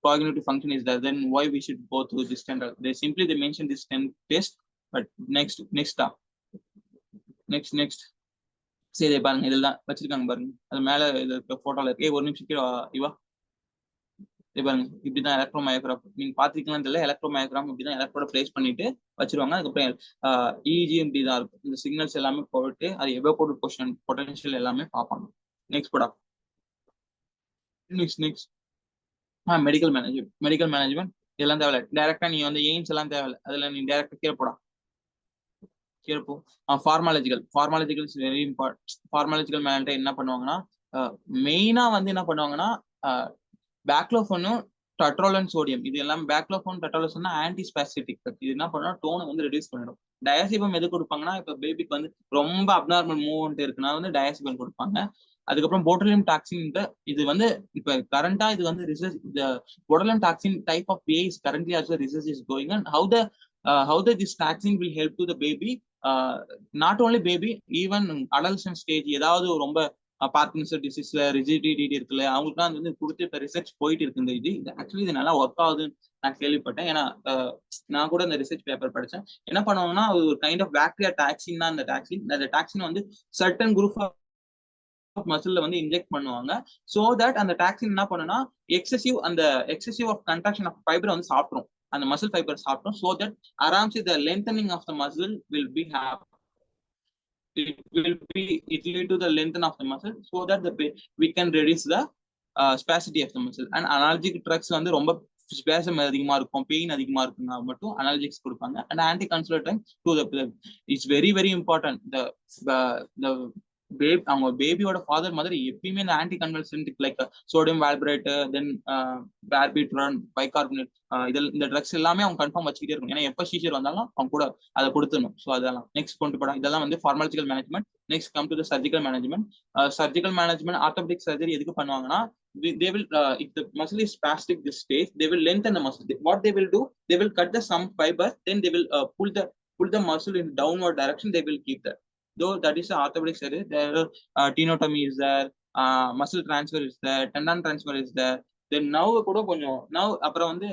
A: cognitive function is there, then why we should go through this standard? They simply they mention this 10 test. But next சரி பாருங்க, இதெல்லாம் வச்சிருக்காங்க பாருங்க, அது மேல போட்டோல இருக்கு. ஒரு நிமிஷம் இவா பாருங்க, இப்படிதான் எலக்ட்ரோமயோகிராஃபி நீங்க பாத்திருக்கலாம் தெரியல. எலக்ட்ரோமயோகிராஃபி இப்படிதான் எலக்ட்ரோட பிளேஸ் பண்ணிட்டு வச்சிருவாங்க. அதுக்கப்புறம் EEG இப்படிதான் இருக்கும். இந்த சிக்னல்ஸ் எல்லாமே போட்டு அது எவாபோரேட் பொட்டன்ஷியல் எல்லாமே பார்ப்பாங்க. நெக்ஸ்ட் மெடிக்கல் மேனேஜ்மெண்ட் இதெல்லாம் தேவையில்ல. டைரக்டா நீ வந்து எய்ம்ஸ் எல்லாம் தேவையில்ல, அதுல நீ டைரக்டா கீழே ஃபார்மாலஜிக்கல் இஸ் வெரி இம்பார்ட்டன்ட். ஃபார்மாலஜிக்கல் மேனேஜ்மெண்ட் என்ன பண்ணுவாங்கன்னா மெயினா வந்து என்ன பண்ணுவாங்கன்னா பேக்லோஃபோனும் டட்ரோலன் சோடியம், இது எல்லாம் பேக்லோஃபோன் டட்ரோலன் ஆன்டி ஸ்பாஸ்டிக், இது என்ன பண்ணா டோனை வந்து ரெடியூஸ் பண்ணிடும். டயாசிபம் எது கொடுப்பாங்கன்னா இப்ப பேபிக்கு வந்து ரொம்ப அப்நார்மல் மூவ்மெண்ட் இருக்குன்னா வந்து டயாசிபம் கொடுப்பாங்க. அதுக்கப்புறம் போட்டுலியம் டாக்ஸின், இது வந்து இப்ப கரண்டா இது வந்து ரிசர்ச், இந்த botulinum toxin type of A is currently also research is going on. how this taxing will help to the baby, not only baby, even adolescent stage, ஏதாவது ரொம்ப பார்க்கின்சன் டிசீஸ்ல ரிஜிடிட்டி இருக்குல்ல அவங்களுக்குலாம் வந்து கொடுத்து இப்ப ரிசர்ச் போயிட்டு இருக்கு. இந்த இது ஆக்சுவலி இது நல்லா ஒர்க் ஆகுதுன்னு நான் கேள்விப்பட்டேன். ஏன்னா நான் கூட இந்த ரிசர்ச் பேப்பர் படிச்சேன். என்ன பண்ணுவாங்கன்னா ஒரு கைண்ட் ஆஃப் பாக்டீரியா டாக்ஸின் தான். அந்த டாக்ஸின் வந்து சர்டன் குரூப் ஆஃப் மசில்ல வந்து இன்ஜெக்ட் பண்ணுவாங்க. சோ தட் அந்த டாக்ஸின் என்ன பண்ணுன்னா எக்ஸசிவ் ஆஃப் கன்ட்ராக்ஷன் ஆஃப் ஃபைபரை வந்து சாப்பிடும், அந்த மசில் ஃபைபர் சாப்பிடும். So that around the lengthening of the muscle will be happen. It will lead to the lengthening of the muscle, so that we can reduce the spasticity of the muscle. And analgesic drugs வந்து ரொம்ப spasm அதிகமா இருக்கும், pain அதிகமா இருக்குன்னா மட்டும் அனால்ஜிக்ஸ் கொடுப்பாங்க. And anti consultant to the blood it's very very important. the அவங்க பேபியோட ஃபாதர் மதர் எப்பயுமே இந்த ஆன்டி கன்வல்சன்ட் லைக் சோடியம் வால்பரேட், தென் பார்பிட்ரான், பைகார்பனேட், இதில் இந்த ட்ரக்ஸ் எல்லாமே அவங்க கன்ஃபார்ம் வச்சுக்கிட்டே இருக்கும். ஏன்னா எப்போ சீசர் வந்தாலும் அவங்க கூட அதை கொடுத்துடணும். ஸோ அதெல்லாம் நெக்ஸ்ட் கொண்டு போட இதெல்லாம் வந்து pharmacological management. Next come to the surgical management. Surgical management orthopaedic surgery எதுக்கு பண்ணுவாங்கன்னா, they will if the muscle is spastic this stage, they will lengthen the muscle. What they will do, they will cut the some fiber, then they will pull the muscle in downward direction. They will keep that. Though that is the orthopedic surgery, there are tenotomy is there, muscle transfer is there, tendon transfer is there. Then now கூட கொஞ்சம் now அப்புறம் வந்து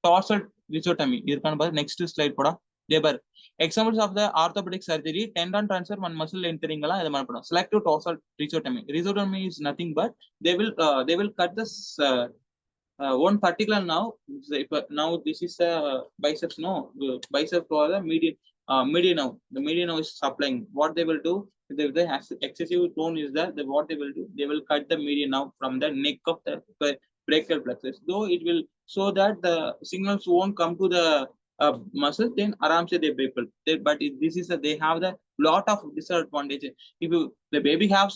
A: dorsal rhizotomy இருக்கான்னு பாரு. Next slide போடா. தேபர் examples of the orthopedic surgery, tendon transfer and muscle lengthening எல்லாம் இது மாதிரி பண்ணுவோம். Selective dorsal rhizotomy. Rhizotomy is nothing but they will cut this one particular now this is a biceps, no bicep for the median now the median now is supplying. What they will do, if the excessive tone is there, then what they will do, they will cut the median now from the neck of the brachial plexus, though it will so that the signals won't come to the muscle, then aram se they people. But this is they have the lot of disadvantage. If the baby has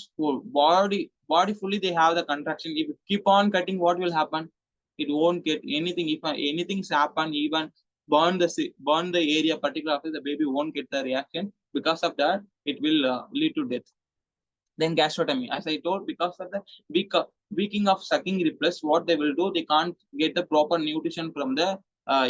A: body fully, they have the contraction. If you keep on cutting, what will happen? It won't get anything. If anything's happen, even burn the area particular after, the baby won't get the reaction. Because of that, it will lead to death. Then gastrotomy, as I told, because of the weakening of sucking reflex, what they will do, they can't get the proper nutrition from the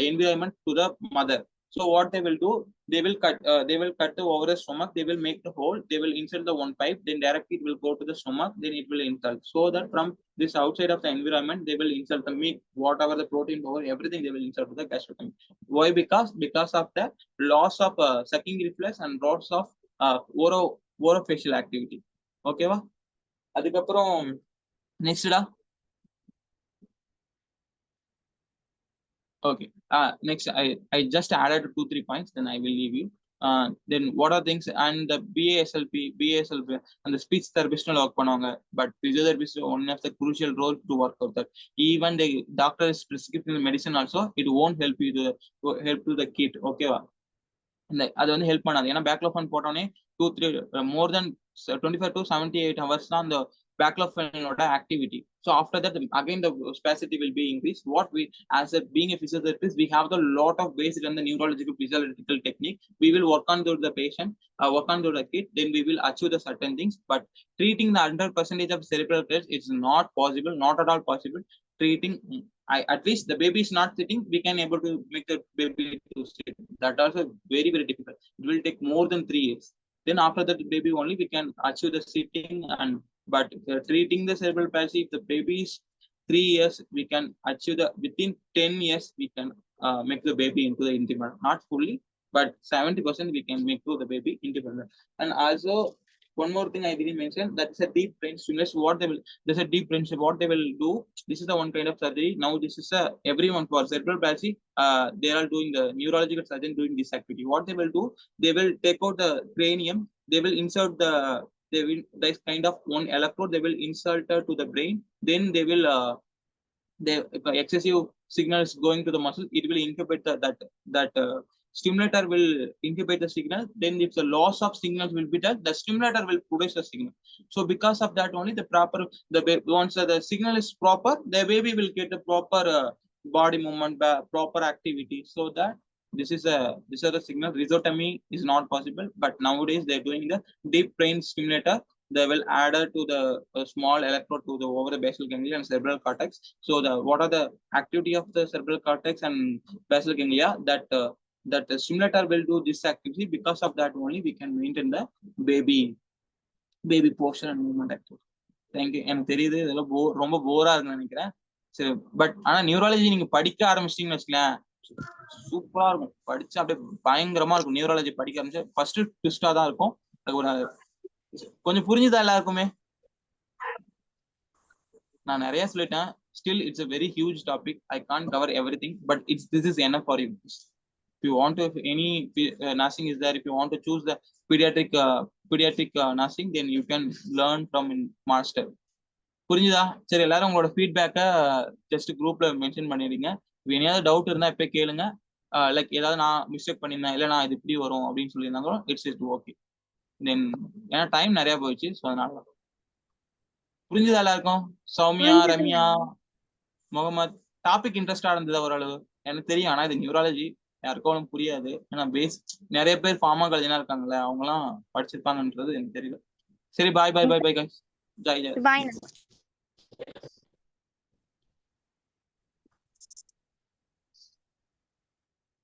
A: environment to the mother. So what they will do, they will cut the over the stomach, they will make the hole, they will insert the one pipe, then directly it will go to the stomach, then it will insult. So that from this outside of the environment, they will insert the meat, whatever the protein power, everything they will insert to the gastrotomy. Why? Because of the loss of sucking reflex and loss of orofacial activity. ஓகேவா? அதுக்கப்புறம் நெக்ஸ்டா okay next I just added 2-3 points, then I will leave you. Then what are things, and the BASLP and the speech therapist work பண்ணுவாங்க, but physiotherapist one of the crucial role to work out that. Even the doctor is prescribing the medicine also, it won't help you to help to the kid. ஓகேவா? அது வந்து help பண்ணாது. ஏன்னா பேக்லாஃபன் போட்டோன்னே 2-3 more than 25 to 78 hours தான் அந்த பேக்லாஃபனோட activity. So after that, again the spasticity will be increased. What we, as a being a physiotherapist, we have the lot of based on the neurological physiological technique. We will work on to the patient, work on to the kid, then we will achieve the certain things. But treating the 100% of cerebral palsy, it's not possible, not at all possible. Treating at least the baby is not sitting, we can able to make the baby to sit. That also very difficult. It will take more than 3 years. Then after that baby only we can achieve the sitting. And but treating the cerebral palsy, if the baby is 3 years, we can achieve the within 10 years we can make the baby into the independent. Not fully, but 70% we can make to the baby independent. And also one more thing I didn't mention, that's a deep brain stimulation. There's a deep brain stimulation. What they will do, this is the one kind of surgery. Now this is everyone for cerebral palsy, they are doing the neurological surgeon doing this activity. What they will do, they will take out the cranium, they will insert this kind of one electrode, they will insert to the brain, then they will if excessive signal is going to the muscle, it will incubate that stimulator will incubate the signal. Then if the loss of signals will be there, the stimulator will produce the signal. So because of that only, once the signal is proper, the baby will get the proper body movement, proper activity. So that this is the signal. Rhizotomy is not possible, but nowadays they're doing the deep brain stimulator. They will add to the small electrode to the over the basal ganglia and cerebral cortex. So what are the activity of the cerebral cortex and basal ganglia, that the stimulator will do this activity. Because of that only we can maintain the baby portion and movement activity. Thank you. எனக்கு தெரியுது இதெல்லாம் ரொம்ப போரா இருக்குன்னு நினைக்கிறேன். சரி, but ஆனா neurology நீங்க படிக்க ஆரம்பிச்சிட்டீங்கன்னு வச்சுக்கலாம், சூப்பரா இருக்கும். படிச்சு அப்படியே பயங்கரமா இருக்கும். நியூராலஜி படிக்க ஆரம்பிச்சு ஃபர்ஸ்ட் ட்விஸ்டா தான் இருக்கும். கொஞ்சம் புரிஞ்சுதா எல்லாருக்குமே? நான் நிறைய சொல்லிட்டேன். Still it's a very huge topic. I can't cover everything, but this is enough for you. If you want to, if any nursing is there, if you want to choose the pediatric nursing, then you can learn from master. புரிஞ்சுதா? சரி, எல்லாரும் உங்களோட ஃபீட்பேக்கை just குரூப்ல mention பண்ணிடுங்க. ஏதாவது doubt இருந்தா இப்ப கேளுங்க. லைக் ஏதாவது நான் மிஸ்டேக் பண்ணிருந்தேன், இல்லை நான் இது இப்படி வரும் அப்படின்னு சொல்லியிருந்தாங்களோ, இட்ஸ் ஓகே. தென் ஏன்னா டைம் நிறைய போயிடுச்சு, ஸோ அதனால. புரிஞ்சுதா எல்லாருக்கும்? சௌமியா,
B: புரிஞ்சுது.
A: ரம்யா, முகமது, டாபிக் இன்ட்ரெஸ்டா இருந்தது ஓரளவு. எனக்கு தெரியும், ஆனா இது நியூராலஜி யாருக்கும் புரியாது. ஏன்னா நிறைய பேர் ஃபார்மாகாலஜினா இருக்காங்கல்ல, அவங்க எல்லாம் படிச்சிருப்பாங்கன்றது எனக்கு தெரியல. சரி, பாய் பாய் பாய் பாய் கைஸ். ஜெய் ஜெய்.
B: பாய்.